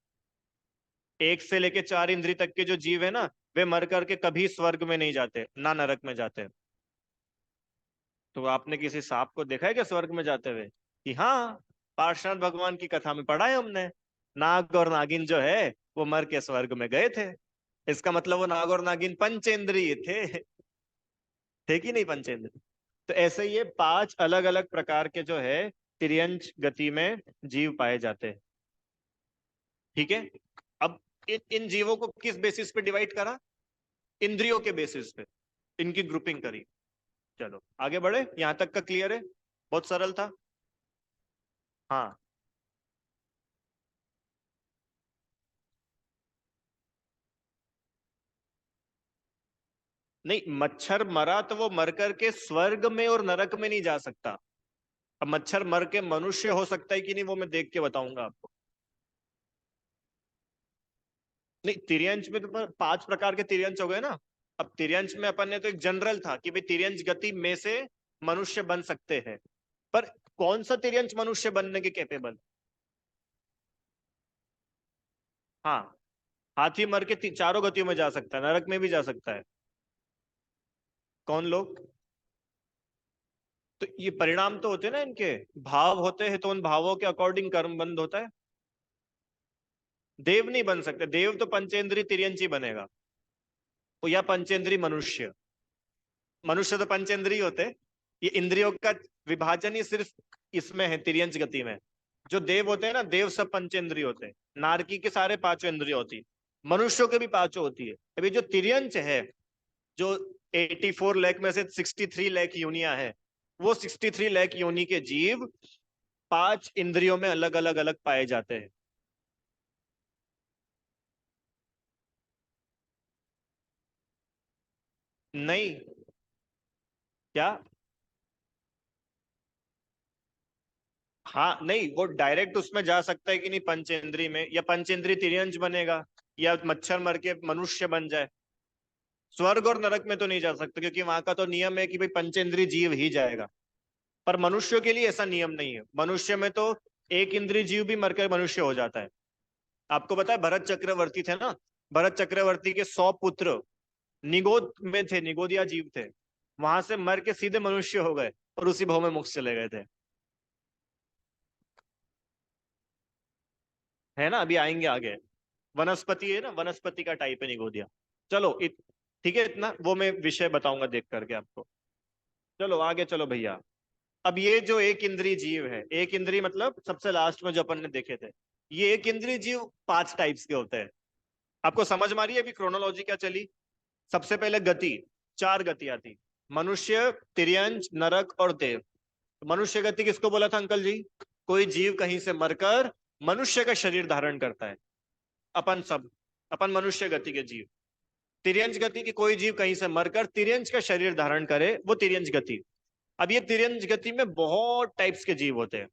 एक से लेके चार इंद्री तक के जो जीव है ना, वे मर करके कभी स्वर्ग में नहीं जाते, ना नरक में जाते। तो आपने किसी सांप को देखा है क्या स्वर्ग में जाते हुए? कि हाँ, पार्षद भगवान की कथा में पढ़ा है हमने। नाग और नागिन जो है वो मर के स्वर्ग में गए थे। इसका मतलब वो नाग और नागिन पंचेंद्रिय थे। थे कि नहीं पंचेंद्रिय? तो ऐसे ये पांच अलग अलग प्रकार के जो है तिर्यंच गति में जीव पाए जाते हैं। ठीक है। अब इन जीवों को किस बेसिस पे डिवाइड करा? इंद्रियों के बेसिस पे इनकी ग्रुपिंग करी। चलो आगे बढ़े, यहां तक का क्लियर है? बहुत सरल था। हाँ। नहीं, मच्छर मरा तो वो मर करके स्वर्ग में और नरक में नहीं जा सकता। अब मच्छर मर के मनुष्य हो सकता है कि नहीं वो मैं देख के बताऊंगा आपको। नहीं, तिर्यंच में तो पांच प्रकार के तिर्यंच हो गए ना। अब तिर्यंच में अपन ने तो एक जनरल था कि भाई तिर्यंच गति में से मनुष्य बन सकते हैं। पर कौन सा तिर्यंच मनुष्य बनने के कैपेबल? हाँ, हाथी मर के चारों गतियों में जा सकता है, नरक में भी जा सकता है। कौन लोग? तो ये परिणाम तो होते हैं ना इनके। भाव होते हैं तो उन भावों के अकॉर्डिंग कर्म बंद होता है। देव नहीं बन सकते, देव तो पंचेंद्रीय तिर्यंची बनेगा। वो या पंचेंद्रीय मनुष्य। मनुष्य तो पंचेंद्रीय होते। ये इंद्रियों का विभाजन ही सिर्फ इसमें है, तिर्यंच गति में। जो देव होते हैं ना, देव सब पंचेंद्रिय होते हैं। नारकी के सारे पांचों इंद्रिय होती है। मनुष्यों के भी पांचों होती है। अभी जो तिर्यंच है, जो 84 लाख में से 63 लाख योनियां है, वो 63 लाख योनि के जीव पांच इंद्रियों में अलग अलग अलग पाए जाते हैं। नहीं। क्या? हाँ, नहीं, वो डायरेक्ट उसमें जा सकता है कि नहीं पंचेंद्री में, या पंचेंद्री तिर्यंच बनेगा, या मच्छर मर के मनुष्य बन जाए। स्वर्ग और नरक में तो नहीं जा सकता क्योंकि वहां का तो नियम है कि भाई पंचेंद्री जीव ही जाएगा। पर मनुष्य के लिए ऐसा नियम नहीं है। मनुष्य में तो एक इंद्रिय जीव भी मर के मनुष्य हो जाता है। आपको पता है भरत चक्रवर्ती थे ना, भरत चक्रवर्ती के 100 पुत्र निगोद में थे, निगोदिया जीव थे। वहां से मर के सीधे मनुष्य हो गए और उसी भाव में मोक्ष चले गए थे। है ना, अभी आएंगे आगे। वनस्पति है ना, वनस्पति का टाइप है निगोदिया। चलो ठीक है, इतना वो मैं विषय बताऊंगा देख करके आपको। चलो आगे चलो भैया। अब ये जो एक इंद्रिय जीव है, एक इंद्रिय मतलब सबसे लास्ट में जो अपन ने देखे थे, ये एक इंद्रिय जीव पांच टाइप्स के होते हैं। आपको समझ में आ रही है अभी क्रोनोलॉजी क्या चली? सबसे पहले गति, चार गति आती। मनुष्य, तिर्यंच, नरक और देव। तो मनुष्य गति किसको बोला था अंकल जी? कोई जीव कहीं से मरकर मनुष्य का शरीर धारण करता है। अपन सब, अपन मनुष्य गति के जीव। तिर्यंच गति की कोई जीव कहीं से मरकर तिर्यंच का शरीर धारण करे, वो तिर्यंच गति। अब ये तिर्यंच गति में बहुत टाइप्स के जीव होते हैं।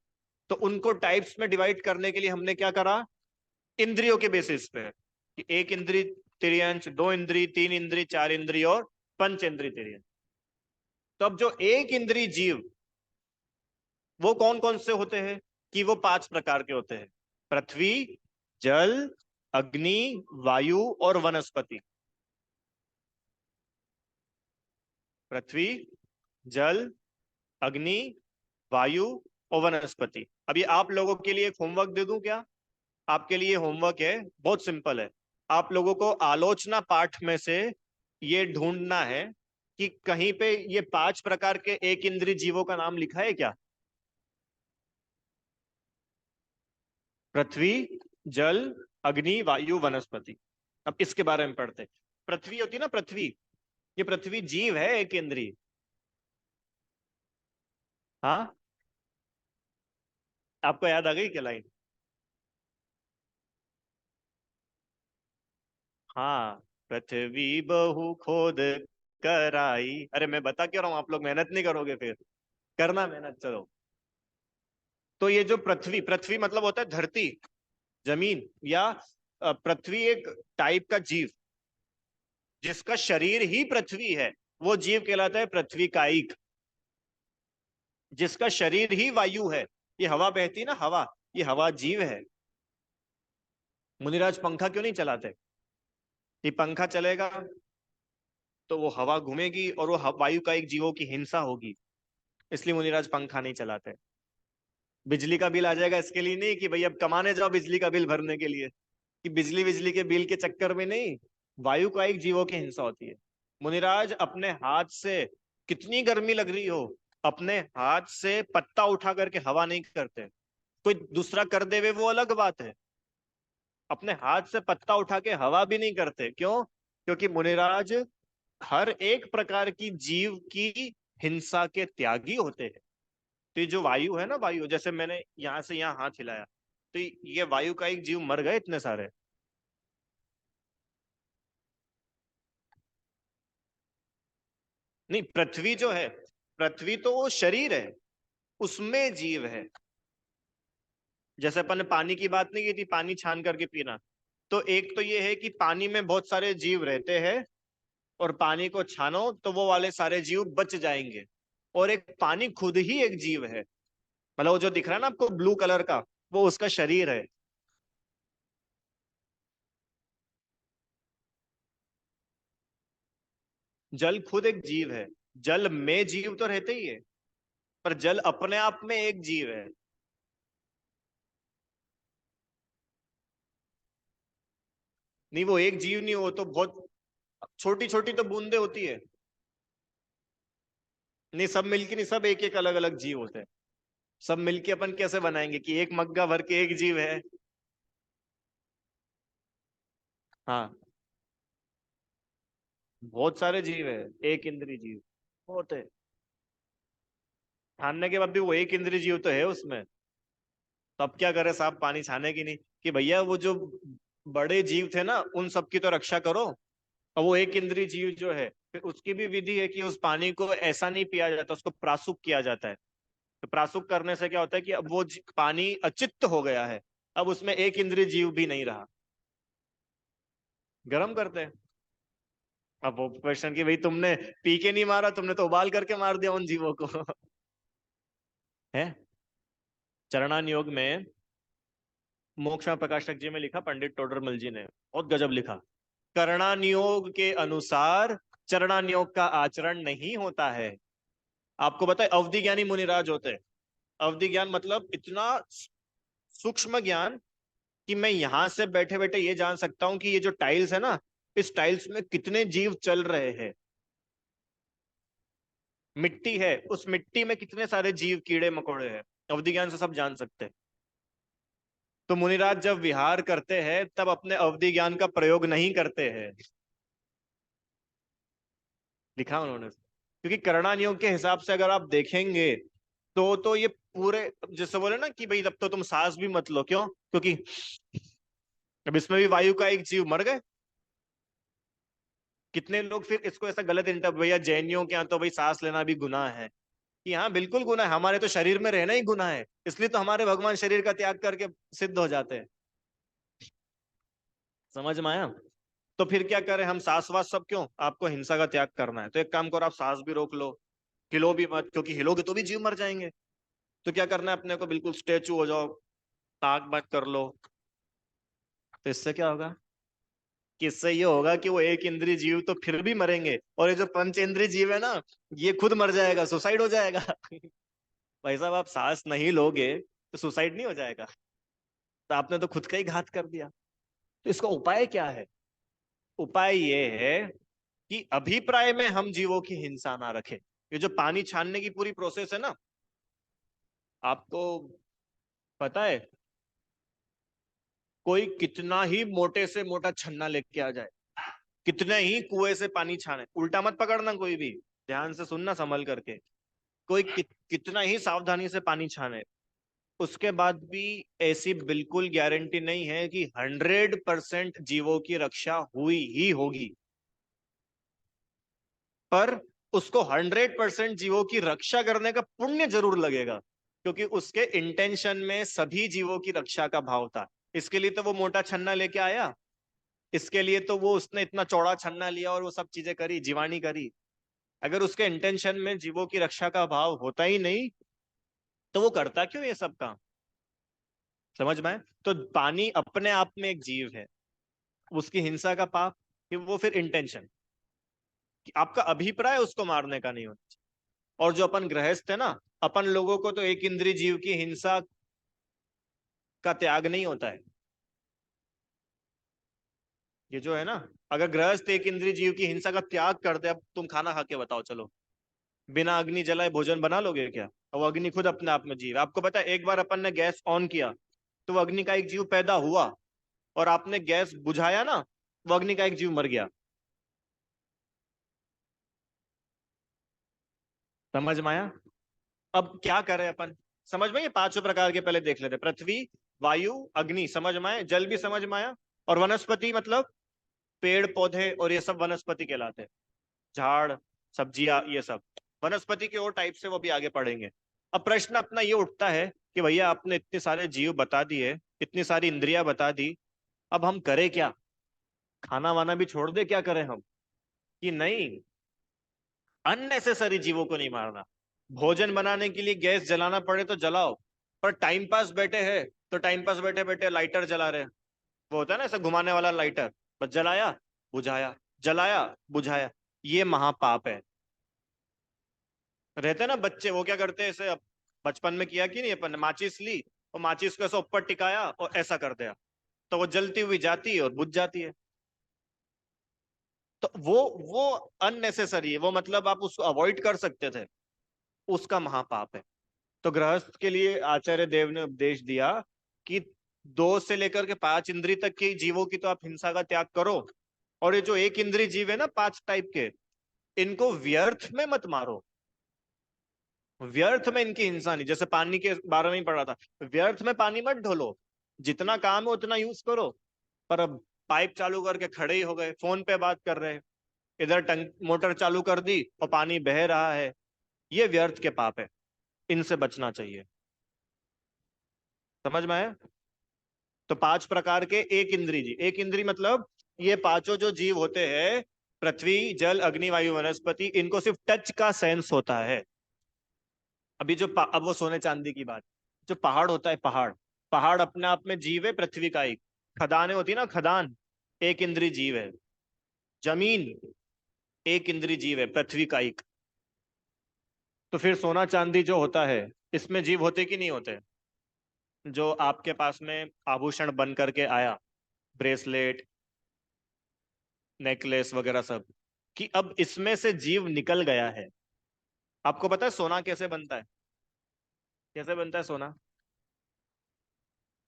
तो उनको टाइप्स में डिवाइड करने के लिए हमने क्या करा? इंद्रियों के बेसिस पे कि एक इंद्रिय तिर्यंच, दो इंद्रिय, तीन इंद्रिय, चार इंद्रिय और पंच इंद्रिय तिर्यंच। तो अब जो एक इंद्रिय जीव वो कौन कौन से होते हैं, कि वो 5 प्रकार के होते हैं। पृथ्वी, जल, अग्नि, वायु और वनस्पति। पृथ्वी, जल, अग्नि, वायु और वनस्पति। अभी आप लोगों के लिए एक होमवर्क दे दूं क्या? आपके लिए होमवर्क है, बहुत सिंपल है। आप लोगों को आलोचना पाठ में से ये ढूंढना है कि कहीं पे ये 5 प्रकार के एक इंद्रिय जीवों का नाम लिखा है क्या। पृथ्वी, जल, अग्नि, वायु, वनस्पति। अब इसके बारे में पढ़ते हैं। पृथ्वी होती है ना, पृथ्वी, ये पृथ्वी जीव है एक इंद्रिय। हाँ, आपको याद आ गई क्या लाइन? हाँ, पृथ्वी बहु खोद कराई। अरे मैं बता क्यों रहा हूं, आप लोग मेहनत नहीं करोगे फिर। करना मेहनत, चलो। तो ये जो पृथ्वी, पृथ्वी मतलब होता है धरती, जमीन, या पृथ्वी एक टाइप का जीव जिसका शरीर ही पृथ्वी है, वो जीव कहलाता है पृथ्वी कायिक। जिसका शरीर ही वायु है, ये हवा बहती है ना, हवा, ये हवा जीव है। मुनिराज पंखा क्यों नहीं चलाते? कि पंखा चलेगा तो वो हवा घूमेगी और वो वायु का एक जीवों की हिंसा होगी, इसलिए मुनिराज पंखा नहीं चलाते। बिजली का बिल आ जाएगा इसके लिए नहीं कि भाई अब कमाने जाओ बिजली का बिल भरने के लिए, कि बिजली बिजली के बिल के चक्कर में नहीं, वायु का एक जीवों की हिंसा होती है। मुनिराज अपने हाथ से, कितनी गर्मी लग रही हो, अपने हाथ से पत्ता उठा करके हवा नहीं करते। कोई दूसरा कर देवे वो अलग बात है, अपने हाथ से पत्ता उठा के हवा भी नहीं करते। क्यों? क्योंकि मुनिराज हर एक प्रकार की जीव की हिंसा के त्यागी होते हैं। तो ये जो वायु है ना, वायु, जैसे मैंने यहां से यहां हाथ हिलाया, तो ये वायु का एक जीव मर गए इतने सारे। नहीं, पृथ्वी जो है, पृथ्वी तो वो शरीर है, उसमें जीव है। जैसे अपन ने पानी की बात नहीं की थी, पानी छान करके पीना, तो एक तो ये है कि पानी में बहुत सारे जीव रहते हैं, और पानी को छानो तो वो वाले सारे जीव बच जाएंगे। और एक पानी खुद ही एक जीव है, मतलब वो जो दिख रहा है ना आपको ब्लू कलर का, वो उसका शरीर है। जल खुद एक जीव है, जल में जीव तो रहते ही है, पर जल अपने आप में एक जीव है। नहीं, वो एक जीव नहीं, वो तो बहुत छोटी छोटी तो बूंदे होती है। नहीं, सब मिलके नहीं, सब एक एक अलग अलग जीव होते हैं। सब मिलके अपन कैसे बनाएंगे कि एक मग्गा भर के एक जीव है? हाँ, बहुत सारे जीव है, एक इंद्रिय जीव बहुत है। छानने के बाद भी वो एक इंद्रिय जीव तो है उसमें। तो अब क्या करे साहब, पानी छाने की नहीं, कि भैया वो जो बड़े जीव थे ना उन सब की तो रक्षा करो। और वो एक इंद्रिय जीव जो है, फिर उसकी भी विधि है कि उस पानी को ऐसा नहीं पिया जाता, उसको प्रासुक किया जाता है। तो प्रासुक करने से क्या होता है कि अब वो पानी अचित्त हो गया है, अब उसमें एक इंद्रिय जीव भी नहीं रहा। गर्म करते हैं। अब वो क्वेश्चन कि भाई तुमने पी के नहीं मारा, तुमने तो उबाल करके मार दिया उन जीवों को। है। चरणान योग में, मोक्ष में प्रकाशक जी में लिखा, पंडित टोडरमल जी ने बहुत गजब लिखा। करणानियोग के अनुसार चरणानियोग का आचरण नहीं होता है। आपको बताए, अवधि ज्ञानी मुनिराज होते हैं। अवधि ज्ञान मतलब इतना सूक्ष्म ज्ञान कि मैं यहां से बैठे बैठे ये जान सकता हूं कि ये जो टाइल्स है ना, इस टाइल्स में कितने जीव चल रहे हैं। मिट्टी है, उस मिट्टी में कितने सारे जीव कीड़े मकोड़े हैं, अवधि ज्ञान से सब जान सकते हैं। तो मुनिराज जब विहार करते हैं तब अपने अवधि ज्ञान का प्रयोग नहीं करते हैं, लिखा उन्होंने। क्योंकि करणान योग के हिसाब से अगर आप देखेंगे तो ये पूरे, जैसे बोले ना कि भाई तब तो तुम सांस भी मत लो, क्यों? क्योंकि अब इसमें भी वायु का एक जीव मर गए। कितने लोग फिर इसको ऐसा गलत इंटर, भैया जैनियों के यहाँ तो भाई सांस लेना भी गुनाह है। कि हाँ बिल्कुल गुनाह है, हमारे तो शरीर में रहना ही गुनाह है, इसलिए तो हमारे भगवान शरीर का त्याग करके सिद्ध हो जाते हैं। समझ में आया? तो फिर क्या करें हम, सांस वास सब क्यों? आपको हिंसा का त्याग करना है तो एक काम करो, आप सांस भी रोक लो, हिलो भी मत, क्योंकि हिलोगे तो भी जीव मर जाएंगे। तो क्या करना है अपने को, बिल्कुल स्टेचू हो जाओ, ताक बाक कर लो। तो इससे क्या होगा कि इससे ये होगा कि वो एक इंद्रिय जीव तो फिर भी मरेंगे, और ये जो पंच इंद्रिय जीव है ना, ये खुद मर जाएगा, सुसाइड हो जाएगा। भाई साहब, आप सांस नहीं लोगे तो सुसाइड नहीं हो जाएगा? तो आपने तो खुद का ही घात कर दिया। तो इसका उपाय क्या है? उपाय ये है कि अभिप्राय में हम जीवों की हिंसा ना रखें। ये जो पानी छानने की पूरी प्रोसेस है ना, आपको पता है, कोई कितना ही मोटे से मोटा छन्ना लेके आ जाए, कितने ही कुएं से पानी छाने, उल्टा मत पकड़ना कोई भी, ध्यान से सुनना संभल करके, कोई कितना ही सावधानी से पानी छाने, उसके बाद भी ऐसी बिल्कुल गारंटी नहीं है कि 100% जीवों की रक्षा हुई ही होगी। पर उसको 100% जीवों की रक्षा करने का पुण्य जरूर लगेगा, क्योंकि उसके इंटेंशन में सभी जीवों की रक्षा का भाव था। इसके लिए तो वो मोटा छन्ना लेके आया, इसके लिए तो वो उसने इतना चौड़ा छन्ना लिया और वो सब चीजें करी, जीवानी करी। अगर उसके इंटेंशन में जीवों की रक्षा का भाव होता ही नहीं, तो वो करता क्यों ये सब काम? समझ में आए? तो पानी अपने आप में एक जीव है, उसकी हिंसा का पाप कि वो फिर इंटेंशन, कि आपका अभिप्राय उसको मारने का नहीं होना चाहिए। और जो अपन गृहस्थ है ना, अपन लोगों को तो एक इंद्रिय जीव की हिंसा का त्याग नहीं होता है। ये जो है ना, अगर गृहस्थ एक इंद्रिय जीव की हिंसा का त्याग कर दे, अब तुम खाना खा के बताओ, चलो, बिना अग्नि जलाए भोजन बना लोगे क्या? और वो अग्नि खुद अपने आप में जीव है। आपको पता है, एक बार अपन ने गैस ऑन किया तो वो अग्नि का एक जीव पैदा हुआ, और आपने गैस बुझाया ना, वो अग्नि का एक जीव मर गया। समझ में आया? अब क्या करें अपन? समझ में, ये पांचों प्रकार के पहले देख लेते। पृथ्वी, वायु, अग्नि समझ में आए, जल भी समझ में आया, और वनस्पति मतलब पेड़ पौधे और ये सब वनस्पति कहलाते हैं। झाड़, सब्जियां, ये सब वनस्पति के और टाइप से, वो भी आगे पढ़ेंगे। अब प्रश्न अपना ये उठता है कि भैया आपने इतने सारे जीव बता दिए, इतनी सारी इंद्रियां बता दी, अब हम करें क्या? खाना वाना भी छोड़ दे, क्या करें हम? कि नहीं, अननेसेसरी जीवों को नहीं मारना। भोजन बनाने के लिए गैस जलाना पड़े तो जलाओ, पर टाइम पास बैठे हैं तो टाइम पास बैठे बैठे लाइटर जला रहे हैं। वो होता है ना ऐसा घुमाने वाला लाइटर, बस जलाया, बुझाया, जलाया, बुझाया। ये महापाप है। रहते हैं ना बच्चे, वो क्या करते हैं ऐसे, अब बचपन में किया कि नहीं, अपन ने माचिस ली और माचिस को ऐसा ऊपर टिकाया और ऐसा कर दिया, तो वो जलती हुई जाती है और बुझ जाती है। तो वो अननेसेसरी है, वो मतलब आप उसको अवॉइड कर सकते थे, उसका महापाप है। तो गृहस्थ के लिए आचार्य देव ने उपदेश दिया कि 2 से लेकर के 5 इंद्री तक के जीवों की तो आप हिंसा का त्याग करो, और ये जो एक इंद्री जीव है ना, 5 टाइप के, इनको व्यर्थ में मत मारो। व्यर्थ में इनकी हिंसा नहीं, जैसे पानी के बारे में ही पढ़ा था, व्यर्थ में पानी मत ढोलो, जितना काम है उतना यूज करो। पर अब पाइप चालू करके खड़े ही हो गए, फोन पे बात कर रहे हैं, इधर टंक मोटर चालू कर दी और पानी बह रहा है, ये व्यर्थ के पाप है, इनसे बचना चाहिए। समझ में आया? तो 5 प्रकार के एक इंद्री जी, एक इंद्री मतलब ये पांचों जो जीव होते हैं, पृथ्वी, जल, अग्नि, वायु, वनस्पति, इनको सिर्फ टच का सेंस होता है। अभी जो अब वो सोने चांदी की बात, जो पहाड़ होता है, पहाड़, पहाड़ अपने आप में जीव है, पृथ्वी का एक। खदानें होती है ना, खदान, एक इंद्री जीव है। जमीन, एक इंद्री जीव है, पृथ्वी का एक। तो फिर सोना चांदी जो होता है, इसमें जीव होते कि नहीं होते? जो आपके पास में आभूषण बन करके आया, ब्रेसलेट, नेकलेस वगैरह सब, कि अब इसमें से जीव निकल गया है। आपको पता है सोना कैसे बनता है? कैसे बनता है सोना?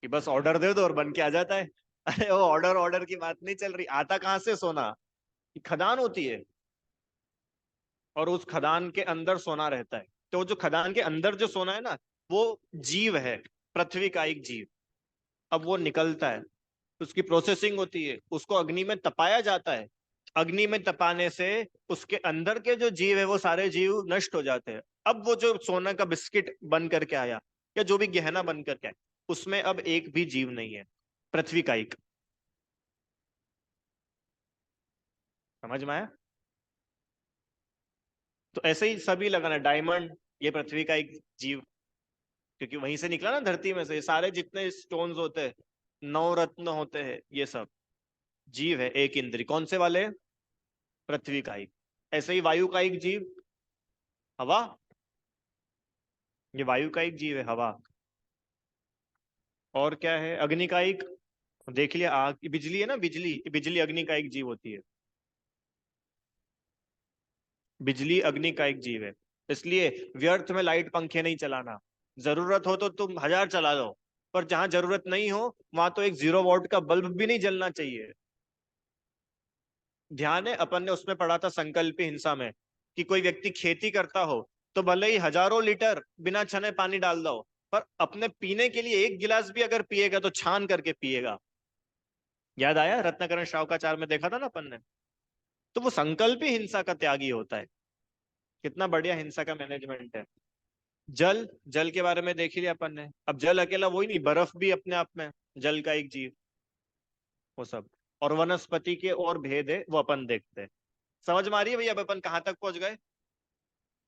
कि बस ऑर्डर दे दो और बन के आ जाता है। अरे वो ऑर्डर ऑर्डर की बात नहीं चल रही, आता कहां से सोना? कि खदान होती है, और उस खदान के अंदर सोना रहता है। तो जो खदान के अंदर जो सोना है ना, वो जीव है, पृथ्वी का एक जीव। अब वो निकलता है, उसकी प्रोसेसिंग होती है, उसको अग्नि में तपाया जाता है। अग्नि में तपाने से उसके अंदर के जो जीव है वो सारे जीव नष्ट हो जाते हैं। अब वो जो सोना का बिस्किट बन करके आया, या जो भी गहना बन करके आया, उसमें अब एक भी जीव नहीं है, पृथ्वी का एक। समझ में आया? तो ऐसे ही सभी लगाना, डायमंड ये पृथ्वी का एक जीव, क्योंकि वहीं से निकला ना, धरती में से। ये सारे जितने स्टोन्स होते हैं, नवरत्न होते हैं, ये सब जीव है एक इंद्री। कौन से वाले? पृथ्वी का एक। ऐसे ही वायु का एक जीव हवा, ये वायु का एक जीव है हवा। और क्या है? अग्नि का एक, देख लिया, आग, बिजली है ना, बिजली, बिजली अग्नि का एक जीव होती है। बिजली अग्नि का एक जीव है। इसलिए व्यर्थ में लाइट पंखे नहीं चलाना। जरूरत हो तो तुम 1000 चला लो, पर जहां जरूरत नहीं हो वहां तो एक 0 वोल्ट का बल्ब भी नहीं जलना चाहिए। ध्यान है, अपन ने उसमें पढ़ा था संकल्प हिंसा में, कि कोई व्यक्ति खेती करता हो तो भले ही हजारों लीटर बिना छने पानी डाल दो, पर अपने पीने के लिए एक गिलास भी अगर पिएगा तो छान करके पिएगा। याद आया? रत्नाकरण शावकाचार में देखा था ना अपन ने। तो वो संकल्प ही हिंसा का त्यागी होता है। कितना बढ़िया हिंसा का मैनेजमेंट है। जल, जल के बारे में देख ही लिया अपन ने। अब जल अकेला वही नहीं, बर्फ भी अपने आप में जल का एक जीव, वो सब। और वनस्पति के और भेद है, वो अपन देखते हैं। समझ में आ रही है भैया अब अपन कहाँ तक पहुंच गए?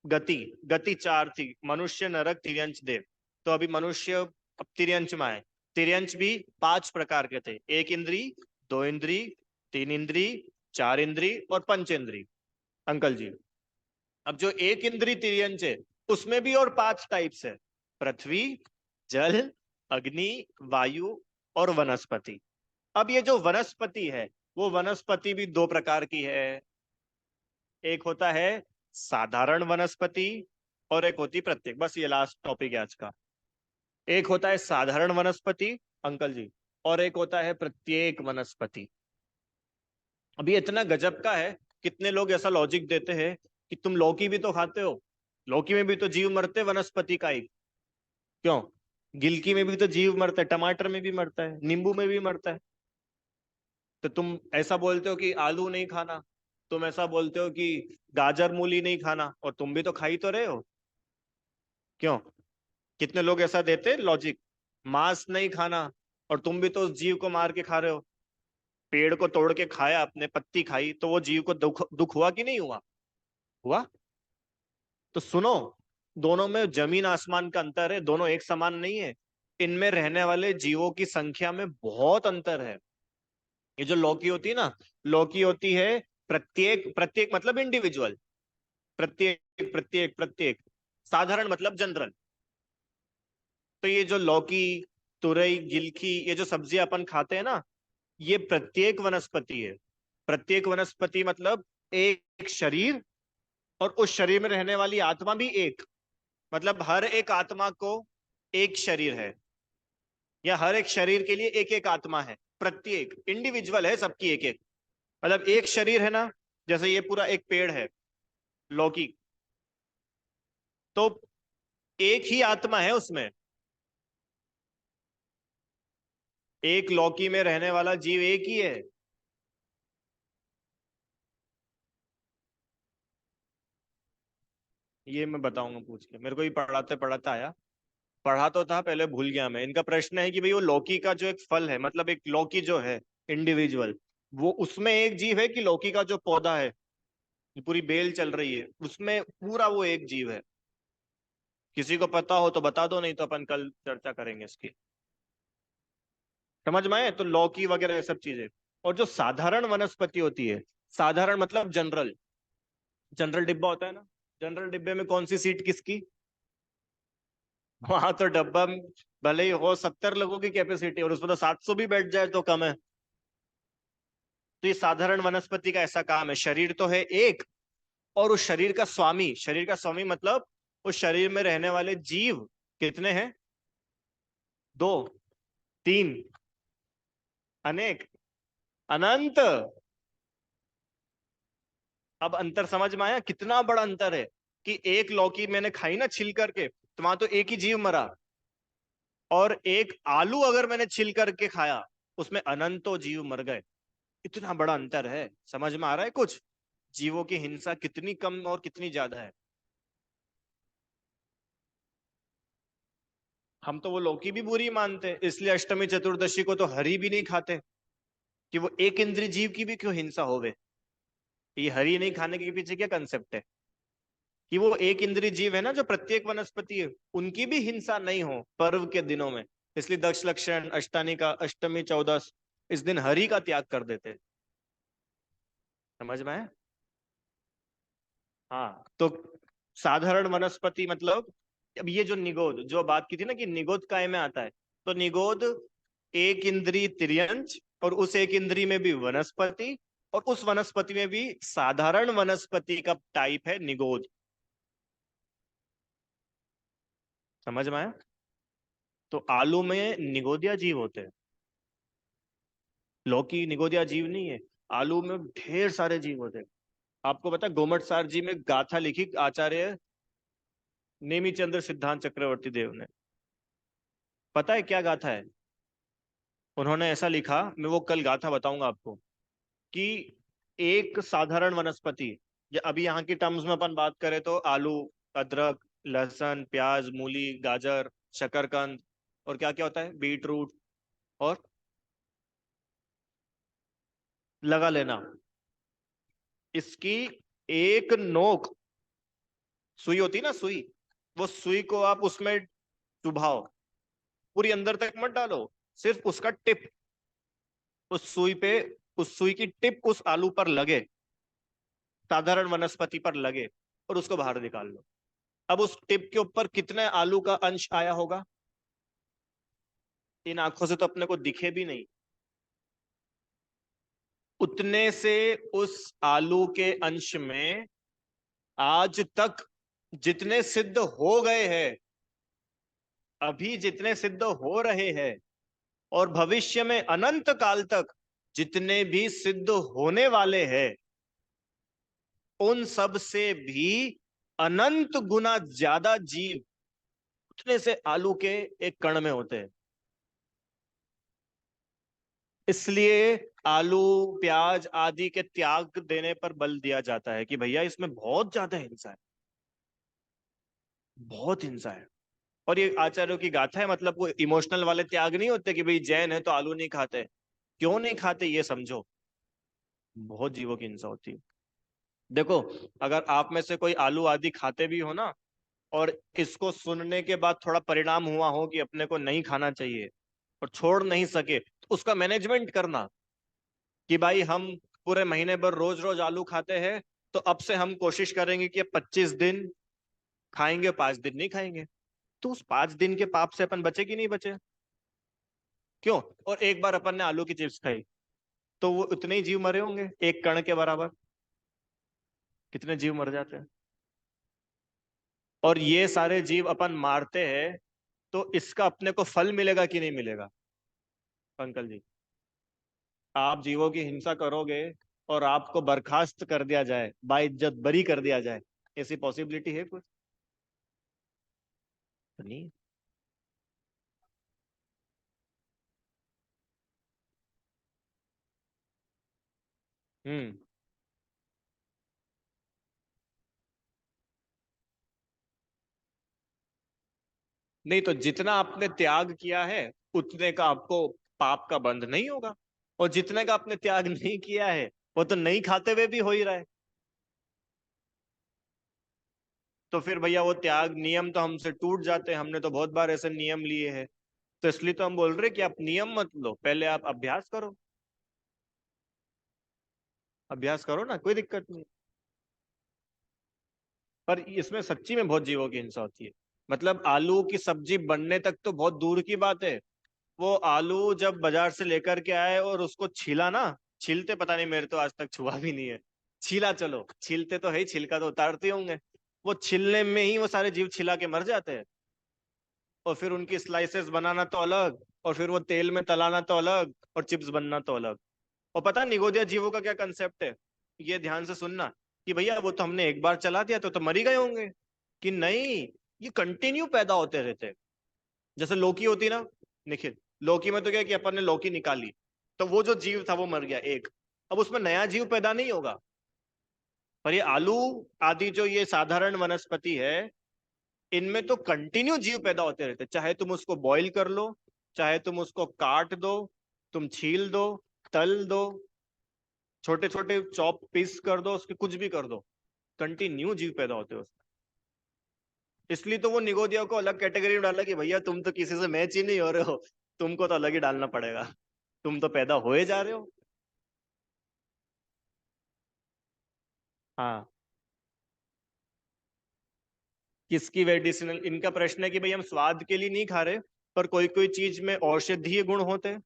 गति, गति 4 थी, मनुष्य, नरक, तिर्यंच, देव। तो अभी मनुष्य अब तिर्यंच में आए। तिर्यंच भी 5 प्रकार के थे, 1 इंद्री, 2 इंद्री, 3 इंद्री, 4 इंद्री और 5 इंद्री। अंकल जी, अब जो 1 इंद्री तिर्यंच है उसमें भी और 5 टाइप्स है, पृथ्वी, जल, अग्नि, वायु और वनस्पति। अब ये जो वनस्पति है, वो वनस्पति भी 2 प्रकार की है। एक होता है साधारण वनस्पति और एक होती प्रत्येक। बस ये लास्ट टॉपिक है आज का। एक होता है साधारण वनस्पति, अंकल जी, और एक होता है प्रत्येक वनस्पति। अभी इतना गजब का है, कितने लोग ऐसा लॉजिक देते हैं कि तुम लौकी भी तो खाते हो, लौकी में भी तो जीव मरते, वनस्पति का ही। क्यों? गिलकी में भी तो जीव मरता है, टमाटर में भी मरता है, नींबू में भी मरता है। तो तुम ऐसा बोलते हो कि आलू नहीं खाना, तुम ऐसा बोलते हो कि गाजर मूली नहीं खाना, और तुम भी तो खा ही तो रहे हो। क्यों? कितने लोग ऐसा देते लॉजिक, मांस नहीं खाना, और तुम भी तो उस जीव को मार के खा रहे हो। पेड़ को तोड़ के खाया, अपने पत्ती खाई, तो वो जीव को दुख दुख हुआ कि नहीं हुआ? हुआ। तो सुनो, दोनों में जमीन आसमान का अंतर है, दोनों एक समान नहीं है। इनमें रहने वाले जीवों की संख्या में बहुत अंतर है। ये जो लौकी होती है ना, लौकी होती है प्रत्येक, प्रत्येक मतलब इंडिविजुअल, प्रत्येक प्रत्येक प्रत्येक। साधारण मतलब जनरल। तो ये जो लौकी, तुरई, गिलकी, ये जो सब्जियां अपन खाते हैं ना, ये प्रत्येक वनस्पति है। प्रत्येक वनस्पति मतलब एक शरीर, और उस शरीर में रहने वाली आत्मा भी एक। मतलब हर एक आत्मा को एक शरीर है, या हर एक शरीर के लिए एक एक आत्मा है। प्रत्येक इंडिविजुअल है सबकी एक एक। मतलब एक शरीर है ना, जैसे ये पूरा एक पेड़ है, लौकी, तो एक ही आत्मा है उसमें। एक लौकी में रहने वाला जीव एक ही है। ये मैं बताऊंगा पूछ के, मेरे को ही पढ़ाते पढ़ाते आया। पढ़ा तो था, पहले भूल गया मैं। इनका प्रश्न है कि भाई वो लौकी का जो एक फल है, मतलब एक लौकी जो है इंडिविजुअल, वो उसमें एक जीव है, कि लौकी का जो पौधा है, पूरी बेल चल रही है, उसमें पूरा वो एक जीव है? किसी को पता हो तो बता दो, नहीं तो अपन कल चर्चा करेंगे इसकी। समझ में आए? तो लौकी वगैरह ये सब चीजें। और जो साधारण वनस्पति होती है, साधारण मतलब जनरल, जनरल डिब्बा होता है ना, जनरल डिब्बे में कौन सी सीट किसकी? वहां तो डब्बा में भले ही हो 70 लोगों की कैपेसिटी, और उसमें तो 700 भी बैठ जाए तो कम है। तो ये साधारण वनस्पति का ऐसा काम है, शरीर तो है एक, और उस शरीर का स्वामी, शरीर का स्वामी मतलब उस शरीर में रहने वाले जीव कितने हैं? 2, 3, अनेक, अनंत। अब अंतर समझ में आया? कितना बड़ा अंतर है, कि एक लौकी मैंने खाई ना छिल करके, तो वहां तो एक ही जीव मरा। और एक आलू अगर मैंने छिल करके खाया, उसमें अनंतों जीव मर गए। इतना बड़ा अंतर है। समझ में आ रहा है कुछ? जीवों की हिंसा कितनी कम और कितनी ज्यादा है। हम तो वो लौकी भी बुरी मानते हैं, इसलिए अष्टमी चतुर्दशी को तो हरी भी नहीं खाते, कि वो एक इंद्रिय जीव की भी क्यों हिंसा होवे। ये हरी नहीं खाने के पीछे क्या कंसेप्ट है? कि वो एक इंद्रिय जीव है ना जो प्रत्येक वनस्पति है, उनकी भी हिंसा नहीं हो पर्व के दिनों में। इसलिए दक्ष लक्षण अष्टानी का अष्टमी चौदस इस दिन हरि का त्याग कर देते। समझ में है? हाँ तो साधारण वनस्पति मतलब, अब ये जो निगोद जो बात की थी ना कि निगोद काय में आता है, तो निगोद एक इंद्री तिर्यंच, और उस एक इंद्री में भी वनस्पति, और उस वनस्पति में भी साधारण वनस्पति का टाइप है निगोद। समझ में आया? तो आलू में निगोदिया जीव होते हैं, लौकी निगोदिया जीव नहीं है। आलू में ढेर सारे जीव होते हैं। आपको पता है गोमट सार जी में गाथा लिखी आचार्य नेमी चंद्र सिद्धांत चक्रवर्ती देव ने। पता है क्या गाथा है? उन्होंने ऐसा लिखा, मैं वो कल गाथा बताऊंगा आपको, कि एक साधारण वनस्पति, या अभी यहाँ की टर्म्स में अपन बात करें तो आलू, अदरक, लहसुन, प्याज, मूली, गाजर, शकरकंद, और क्या क्या होता है, बीट रूट, और लगा लेना। इसकी एक नोक, सुई होती है ना सुई, वो सुई को आप उसमें चुभाओ, पूरी अंदर तक मत डालो, सिर्फ उसका टिप उस सुई पे, उस सुई की टिप उस आलू पर लगे, साधारण वनस्पति पर लगे, और उसको बाहर निकाल लो। अब उस टिप के ऊपर कितने आलू का अंश आया होगा? इन आंखों से तो अपने को दिखे भी नहीं, उतने से उस आलू के अंश में आज तक जितने सिद्ध हो गए हैं, अभी जितने सिद्ध हो रहे हैं, और भविष्य में अनंत काल तक जितने भी सिद्ध होने वाले हैं, उन सब से भी अनंत गुना ज्यादा जीव उतने से आलू के एक कण में होते हैं। इसलिए आलू, प्याज आदि के त्याग देने पर बल दिया जाता है कि भैया इसमें बहुत ज्यादा हिंसा है, बहुत हिंसा है। और ये आचार्यों की गाथा है, मतलब वो इमोशनल वाले त्याग नहीं होते कि भाई जैन है तो आलू नहीं खाते। क्यों नहीं खाते ये समझो, बहुत जीवों की हिंसा होती है। देखो, अगर आप में से कोई आलू आदि खाते भी हो ना, और इसको सुनने के बाद थोड़ा परिणाम हुआ हो कि अपने को नहीं खाना चाहिए और छोड़ नहीं सके, तो उसका मैनेजमेंट करना कि भाई हम पूरे महीने भर रोज रोज आलू खाते हैं, तो अब से हम कोशिश करेंगे कि 25 दिन खाएंगे, 5 दिन नहीं खाएंगे। तो उस 5 दिन के पाप से अपन बचे कि नहीं बचे? क्यों? और एक बार अपन ने आलू की चिप्स खाई, तो वो उतने ही जीव मरे होंगे एक कण के बराबर। कितने जीव मर जाते हैं? और ये सारे जीव अपन मारते हैं, तो इसका अपने को फल मिलेगा कि नहीं मिलेगा? अंकल जी, आप जीवों की हिंसा करोगे और आपको बर्खास्त कर दिया जाए, बाइज्जत बरी कर दिया जाए, ऐसी पॉसिबिलिटी है कुछ? तो नहीं। हम्म। नहीं तो जितना आपने त्याग किया है, उतने का आपको पाप का बंध नहीं होगा, और जितने का आपने त्याग नहीं किया है, वो तो नहीं खाते हुए भी हो ही रहा है। तो फिर भैया वो त्याग नियम तो हमसे टूट जाते हैं, हमने तो बहुत बार ऐसे नियम लिए हैं। तो इसलिए तो हम बोल रहे कि आप नियम मत लो, पहले आप अभ्यास करो। अभ्यास करो ना, कोई दिक्कत नहीं। पर इसमें सच्ची में बहुत जीवों की हिंसा होती है। मतलब आलू की सब्जी बनने तक तो बहुत दूर की बात है, वो आलू जब बाजार से लेकर के आए और उसको छीला ना, छीलते पता नहीं, मेरे तो आज तक छुआ भी नहीं है। छीला, चलो छीलते तो है ही, छिलका तो उतारते होंगे। वो छीलने में ही वो सारे जीव छिला के मर जाते हैं, और फिर उनकी स्लाइसेस बनाना तो अलग, और फिर वो तेल में तलाना तो अलग, और चिप्स बनना तो अलग। और पता है निगोदिया जीवों का क्या कंसेप्ट है? ये ध्यान से सुनना, कि भैया वो तो हमने एक बार चला दिया तो मर ही गए होंगे, कि नहीं, ये कंटिन्यू पैदा होते रहते हैं। जैसे लौकी होती ना, निखिल, लौकी में तो क्या है कि अपन ने लौकी निकाली, तो वो जो जीव था वो मर गया एक, अब उसमें नया जीव पैदा नहीं होगा। पर ये आलू आदि जो ये साधारण वनस्पति है, इनमें तो कंटिन्यू जीव पैदा होते रहते, चाहे तुम उसको बॉईल कर लो, चाहे तुम उसको काट दो, तुम छील दो, तल दो, छोटे छोटे चॉप पीस कर दो उसके, कुछ भी कर दो, कंटिन्यू जीव पैदा होते हैं उसमें। इसलिए तो वो निगोदिया को अलग कैटेगरी में डाला कि भैया तुम तो किसी से मैच ही नहीं हो रहे हो, तुमको तो अलग ही डालना पड़ेगा, तुम तो पैदा होए जा रहे हो। हाँ, किसकी मेडिसिनल, इनका प्रश्न है कि भाई हम स्वाद के लिए नहीं खा रहे, पर कोई कोई चीज में औषधीय गुण होते हैं।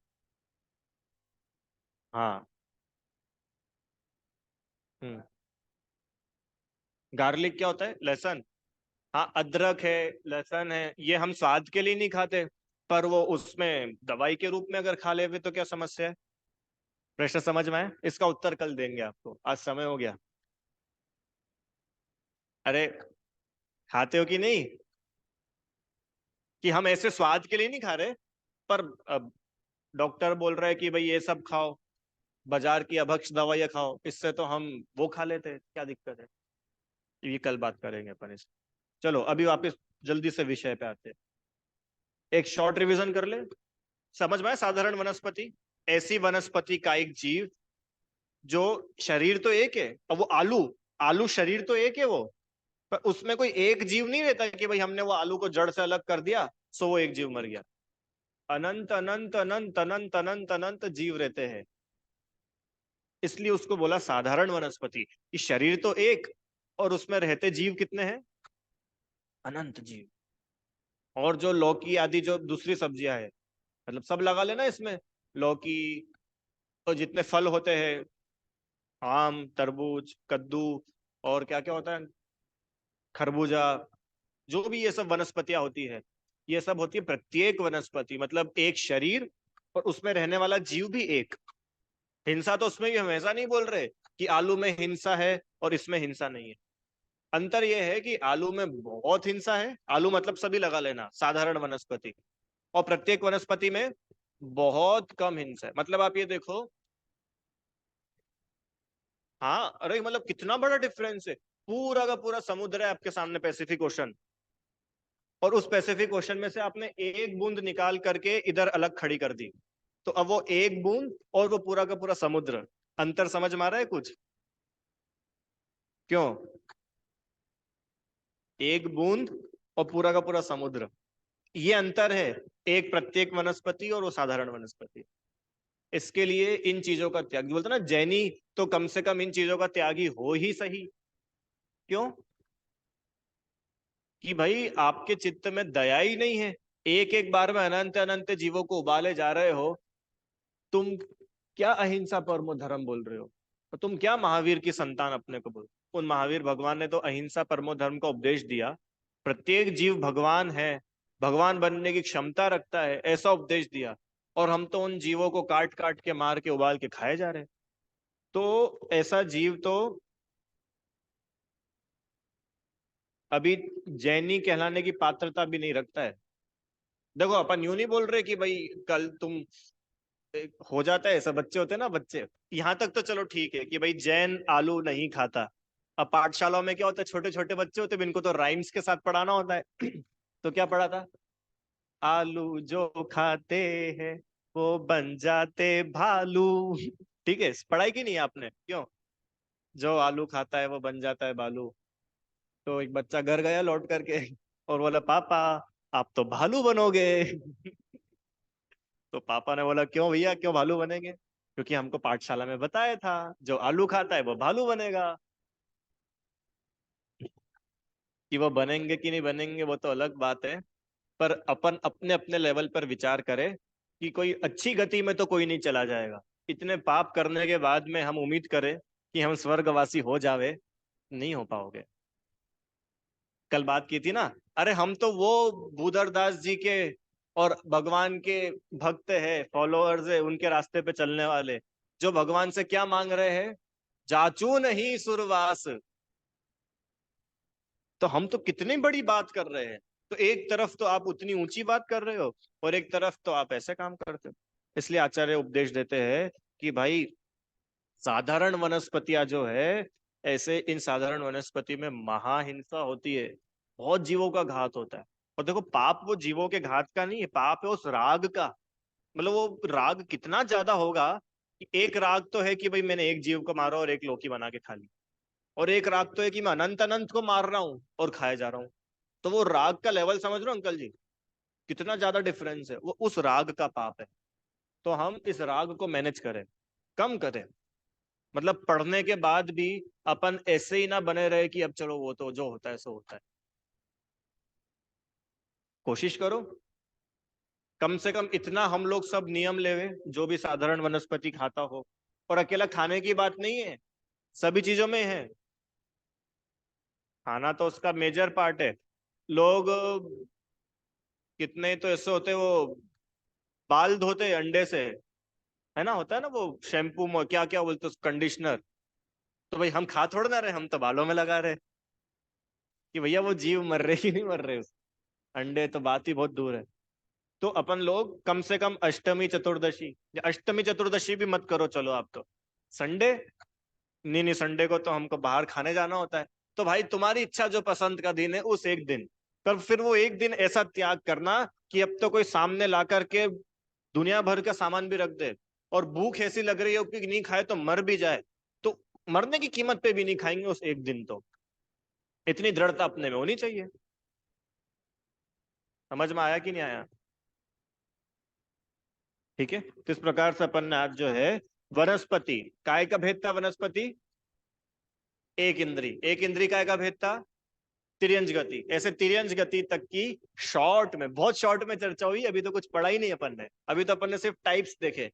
हाँ। हम्म। गार्लिक क्या होता है? लहसुन। हाँ, अदरक है, लहसुन है, ये हम स्वाद के लिए नहीं खाते, पर वो उसमें दवाई के रूप में अगर खा ले तो क्या समस्या है? प्रश्न समझ में आए? इसका उत्तर कल देंगे आपको, आज समय हो गया। अरे, खाते हो कि नहीं? कि हम ऐसे स्वाद के लिए नहीं खा रहे, पर अब डॉक्टर बोल रहा है कि भाई ये सब खाओ, बाजार की अभक्ष दवाइयाँ खाओ, इससे तो हम वो खा लेते हैं, क्या दिक्कत है? ये कल बात करेंगे अपन इस। चलो अभी वापस जल्दी से विषय पे आते हैं। एक शॉर्ट रिवीजन कर ले। समझ में आया? साधारण वनस्पति ऐसी वनस्पति का एक जीव जो शरीर तो एक है। अब वो आलू, आलू शरीर तो एक है वो, पर उसमें कोई एक जीव नहीं रहता कि भाई हमने वो आलू को जड़ से अलग कर दिया सो वो एक जीव मर गया। अनंत अनंत अनंत अनंत अनंत अनंत जीव रहते हैं। इसलिए उसको बोला साधारण वनस्पति, कि शरीर तो एक और उसमें रहते जीव कितने हैं? अनंत जीव। और जो लौकी आदि जो दूसरी सब्जियां है, मतलब सब लगा लेना इसमें, लौकी, तो जितने फल होते हैं, आम, तरबूज, कद्दू, और क्या क्या होता है, खरबूजा, जो भी ये सब वनस्पतियां होती है, ये सब होती है प्रत्येक वनस्पति, मतलब एक शरीर, और उसमें रहने वाला जीव भी एक। हिंसा तो उसमें भी हमेशा नहीं बोल रहे कि आलू में हिंसा है और इसमें हिंसा नहीं है। अंतर यह है कि आलू में बहुत हिंसा है, आलू मतलब सभी लगा लेना, साधारण वनस्पति, और प्रत्येक वनस्पति में बहुत कम हिंसा है। मतलब आप ये देखो, हाँ, अरे मतलब कितना बड़ा डिफरेंस है। पूरा का पूरा समुद्र है आपके सामने, पैसिफिक ओशन, और उस पैसिफिक ओशन में से आपने एक बूंद निकाल करके इधर अलग खड़ी कर दी, तो अब वो एक बूंद और वो पूरा का पूरा समुद्र, अंतर समझ में आ रहा है कुछ? क्यों? एक बूंद और पूरा का पूरा समुद्र, ये अंतर है, एक प्रत्येक वनस्पति और वो साधारण वनस्पति। इसके लिए इन चीजों का त्याग, बोलते ना जैनी, तो कम से कम इन चीजों का त्यागी हो ही सही। क्यों? कि भाई आपके चित्त में दया ही नहीं है, एक एक बार में अनंत अनंत जीवों को उबाले जा रहे हो। तुम क्या अहिंसा परमो धर्म बोल रहे हो? तो तुम क्या महावीर की संतान अपने को बोल? उन महावीर भगवान ने तो अहिंसा परमो धर्म का उपदेश दिया, प्रत्येक जीव भगवान है, भगवान बनने की क्षमता रखता है, ऐसा उपदेश दिया, और हम तो उन जीवों को काट काट के, मार के, उबाल के खाए जा रहे हैं। तो ऐसा जीव तो अभी जैनी कहलाने की पात्रता भी नहीं रखता है। देखो अपन यूं नहीं बोल रहे कि भाई कल तुम, हो जाता है ऐसा, बच्चे होते हैं ना, बच्चे, यहाँ तक तो चलो ठीक है कि भाई जैन आलू नहीं खाता। अब पाठशालाओं में क्या होता है, छोटे छोटे बच्चे होते हैं, इनको तो राइम्स के साथ पढ़ाना होता है तो क्या पढ़ा था? आलू जो खाते हैं वो बन जाते भालू ठीक है, पढ़ाई की नहीं आपने? क्यों? जो आलू खाता है वो बन जाता है भालू। तो एक बच्चा घर गया लौट करके और बोला, पापा आप तो भालू बनोगे तो पापा ने बोला, क्यों भैया, क्यों भालू बनेंगे? क्योंकि हमको पाठशाला में बताया था जो आलू खाता है वो भालू बनेगा। कि वो बनेंगे कि नहीं बनेंगे वो तो अलग बात है, पर अपन अपने अपने लेवल पर विचार करें कि कोई अच्छी गति में तो कोई नहीं चला जाएगा। इतने पाप करने के बाद में हम उम्मीद करें कि हम स्वर्गवासी हो जावे, नहीं हो पाओगे। कल बात की थी ना, अरे हम तो वो भूदरदास जी के और भगवान के भक्त है, फॉलोअर्स है, उनके रास्ते पे चलने वाले, जो भगवान से क्या मांग रहे हैं? जाचू नहीं सुरवास। तो हम तो कितनी बड़ी बात कर रहे हैं। तो एक तरफ तो आप उतनी ऊंची बात कर रहे हो, और एक तरफ तो आप ऐसे काम करते हो। इसलिए आचार्य उपदेश देते हैं कि भाई साधारण वनस्पतियां जो है, ऐसे इन साधारण वनस्पति में महाहिंसा होती है, बहुत जीवों का घात होता है। और देखो, पाप वो जीवों के घात का नहीं है, पाप है उस राग का। मतलब वो राग कितना ज्यादा होगा कि एक राग तो है कि भाई मैंने एक जीव को मारा और एक लोकी बना के खा ली, और एक राग तो है कि मैं अनंत अनंत को मार रहा हूं और खाए जा रहा हूँ। तो वो राग का लेवल समझ रहे हो अंकल जी, कितना ज्यादा डिफरेंस है, वो उस राग का पाप है। तो हम इस राग को मैनेज करें, कम करें। मतलब पढ़ने के बाद भी अपन ऐसे ही ना बने रहे कि अब चलो वो तो जो होता है सो होता है। कोशिश करो कम से कम इतना हम लोग सब नियम लेवे, जो भी साधारण वनस्पति खाता हो। और अकेला खाने की बात नहीं है, सभी चीजों में है। खाना तो उसका मेजर पार्ट है। लोग कितने तो ऐसे होते हैं, वो बाल धोते अंडे से, है ना, होता है ना वो शैम्पू में क्या क्या बोलते कंडीशनर। तो भाई हम खा थोड़ा ना रहे, हम तो बालों में लगा रहे कि भैया वो जीव मर रहे कि नहीं मर रहे। अंडे तो बात ही बहुत दूर है। तो अपन लोग कम से कम अष्टमी चतुर्दशी, या अष्टमी चतुर्दशी भी मत करो चलो आप तो, संडे, नहीं नहीं संडे को तो हमको बाहर खाने जाना होता है। तो भाई तुम्हारी इच्छा, जो पसंद का दिन है उस एक दिन, पर फिर वो एक दिन ऐसा त्याग करना कि अब तो कोई सामने ला करके दुनिया भर का सामान भी रख दे, और भूख ऐसी लग रही हो कि नहीं खाए तो मर भी जाए, तो मरने की कीमत पे भी नहीं खाएंगे उस एक दिन। तो इतनी दृढ़ता अपने में होनी चाहिए। समझ में आया कि नहीं आया? ठीक है, तो इस प्रकार से अपन ने आज जो है वनस्पति, काय का भेद था वनस्पति, एक इंद्री काय का भेद था, तिर्यंज गति। ऐसे तिर्यंज गति तक की शॉर्ट में, बहुत शॉर्ट में चर्चा हुई। अभी तो कुछ पढ़ा ही नहीं अपन ने, अभी तो अपन ने सिर्फ टाइप्स देखे।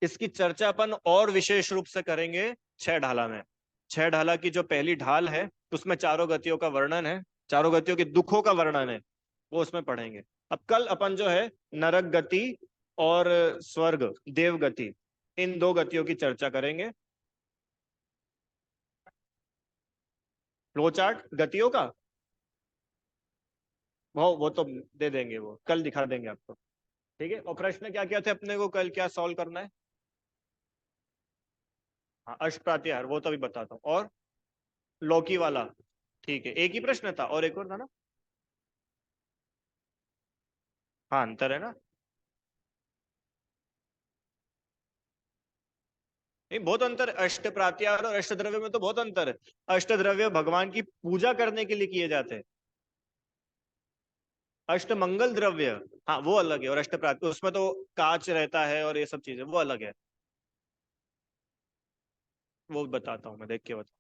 इसकी चर्चा अपन और विशेष रूप से करेंगे छह ढाला में। छह ढाला की जो पहली ढाल है उसमें चारों गतियों का वर्णन है, चारों गतियों के दुखों का वर्णन है, वो उसमें पढ़ेंगे। अब कल अपन जो है नरक गति और स्वर्ग देव गति, इन दो गतियों की चर्चा करेंगे। फ्लो चार्ट गतियों का वो तो दे देंगे, वो कल दिखा देंगे आपको। ठीक है, और प्रश्न क्या क्या थे अपने को कल क्या सॉल्व करना है? हाँ अष्ट प्रत्याहार वो तो अभी बताता हूँ, और लौकी वाला। ठीक है, एक ही प्रश्न था और एक और था ना? हाँ अंतर है ना। नहीं बहुत अंतर है, अष्ट प्रत्याहार और अष्ट द्रव्य में तो बहुत अंतर है। अष्ट द्रव्य भगवान की पूजा करने के लिए किए जाते हैं, अष्ट मंगल द्रव्य, हाँ वो अलग है। और अष्ट प्रात उसमें तो कांच रहता है और ये सब चीजें, वो अलग है। वो बताता हूँ मैं, देख के बता।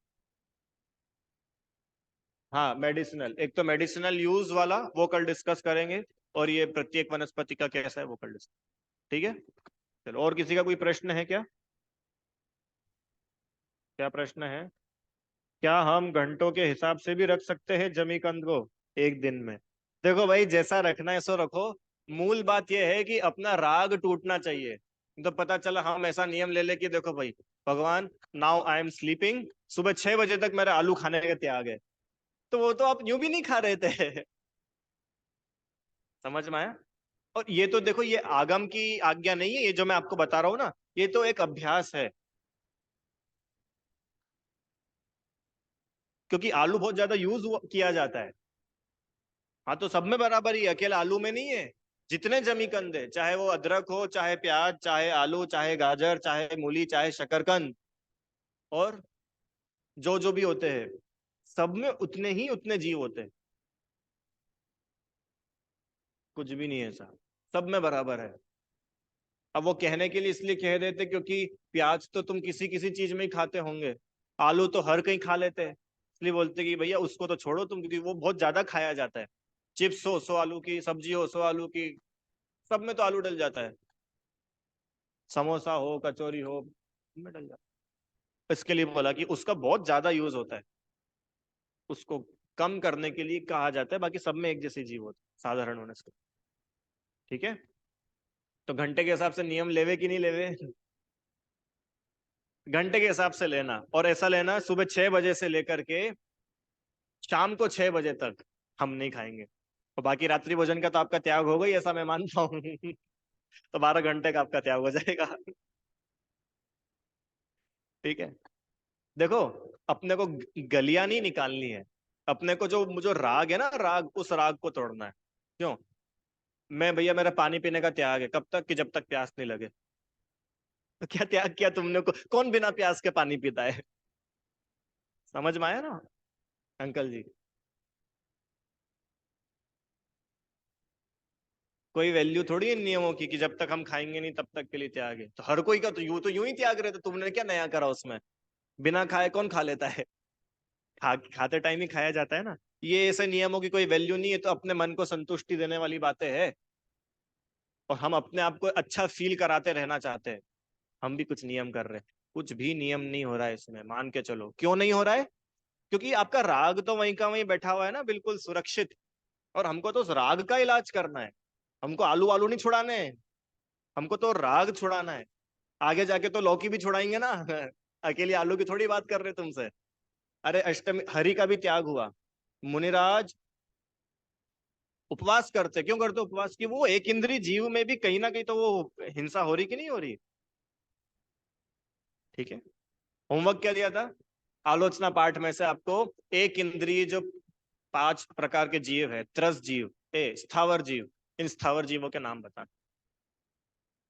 हाँ मेडिसिनल, एक तो मेडिसिनल यूज वाला वो कल डिस्कस करेंगे, और ये प्रत्येक वनस्पति का कैसा है वो कल डिस्कस। ठीक है, चलो और किसी का कोई प्रश्न है क्या? क्या प्रश्न है? क्या हम घंटों के हिसाब से भी रख सकते हैं जमीकंद को एक दिन में? देखो भाई जैसा रखना है सो रखो, मूल बात यह है कि अपना राग टूटना चाहिए। तो पता चला हम ऐसा नियम ले ले कि देखो भाई भगवान, नाउ आई एम स्लीपिंग, सुबह 6 बजे तक मेरा आलू खाने का त्याग है, तो वो तो आप यूं भी नहीं खा रहे थे। समझ में आया? और ये तो देखो ये आगम की आज्ञा नहीं है, ये जो मैं आपको बता रहा हूं ना, ये तो एक अभ्यास है। क्योंकि आलू बहुत ज्यादा यूज किया जाता है। हाँ तो सब में बराबर ही, अकेला आलू में नहीं है। जितने जमीकंद है, चाहे वो अदरक हो, चाहे प्याज, चाहे आलू, चाहे गाजर, चाहे मूली, चाहे शकरकंद, और जो जो भी होते हैं, सब में उतने ही उतने जीव होते हैं। कुछ भी नहीं है ऐसा, सब में बराबर है। अब वो कहने के लिए इसलिए कह देते क्योंकि प्याज तो तुम किसी किसी चीज में ही खाते होंगे, आलू तो हर कहीं खा लेते हैं, इसलिए बोलते कि भैया उसको तो छोड़ो तुम, क्योंकि वो बहुत ज्यादा खाया जाता है। चिप्स हो 100 आलू की, सब्जी हो 100 आलू की, सब में तो आलू डल जाता है। समोसा हो, कचौरी हो, में डल जाता है। इसके लिए बोला कि उसका बहुत ज्यादा यूज होता है, उसको कम करने के लिए कहा जाता है। बाकी सब में एक जैसे जीव होते हैं साधारण होने से। ठीक है, तो घंटे के हिसाब से नियम लेवे कि नहीं लेवे? घंटे के हिसाब से लेना, और ऐसा लेना सुबह 6 बजे से लेकर के शाम को 6 बजे तक हम नहीं खाएंगे। और बाकी रात्रि भोजन का तो आपका त्याग होगा ही, ऐसा मैं मानता हूँ। तो 12 घंटे का आपका त्याग हो जाएगा। ठीक है, देखो अपने को गलियां नहीं निकालनी है, अपने को जो जो राग है ना, राग, उस राग को तोड़ना है। क्यों? मैं भैया मेरा पानी पीने का त्याग है, कब तक? कि जब तक प्यास नहीं लगे। तो क्या त्याग किया तुमने को? कौन बिना प्यास के पानी पीता है? समझ में आया ना अंकल जी? कोई वैल्यू थोड़ी इन नियमों की कि जब तक हम खाएंगे नहीं तब तक के लिए त्याग है। तो हर कोई का तो यूं ही त्याग रहे, तो तुमने क्या नया करा उसमें? बिना खाए कौन खा लेता है? खाते टाइम ही खाया जाता है ना। ये ऐसे नियमों की कोई वैल्यू नहीं है, तो अपने मन को संतुष्टि देने वाली बातें है। और हम अपने आप को अच्छा फील कराते रहना चाहते हैं, हम भी कुछ नियम कर रहे हैं। कुछ भी नियम नहीं हो रहा है इसमें, मान के चलो। क्यों नहीं हो रहा है? क्योंकि आपका राग तो वहीं का वहीं बैठा हुआ है ना, बिल्कुल सुरक्षित। और हमको तो उस राग का इलाज करना है। हमको आलू आलू नहीं छुड़ाने हैं, हमको तो राग छुड़ाना है। आगे जाके तो लौकी भी छुड़ाएंगे ना। अकेली आलू की थोड़ी बात कर रहे तुमसे। अरे अष्टमी हरि का भी त्याग हुआ। मुनिराज उपवास करते, क्यों करते उपवास? की वो एक इंद्रिय जीव में भी कहीं ना कहीं तो वो हिंसा हो रही कि नहीं हो रही? ठीक है। होमवर्क क्या दिया था? आलोचना पाठ में से आपको एक इंद्रिय जो 5 प्रकार के जीव है, त्रस जीव, स्थावर जीव, इन स्थावर जीवों के नाम बता।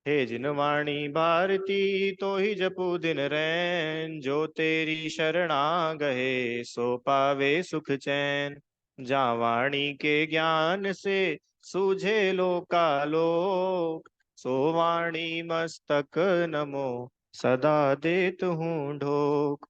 हे जिनवाणी भारती तो ही जपू दिन रैन, जो तेरी शरणा गए सो पावे सुख चैन। जा वाणी के ज्ञान से सूझे लोकालोक, सो वाणी मस्तक नमो सदा देत हूँ ढोक।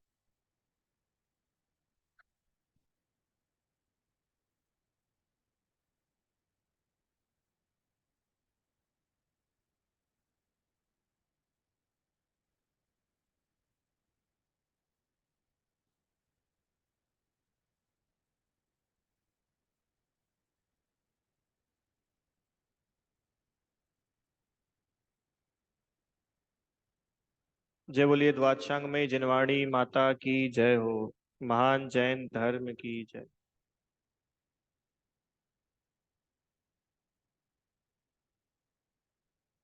जय बोलिए द्वादशांग में जिनवाणी माता की जय हो। महान जैन धर्म की जय।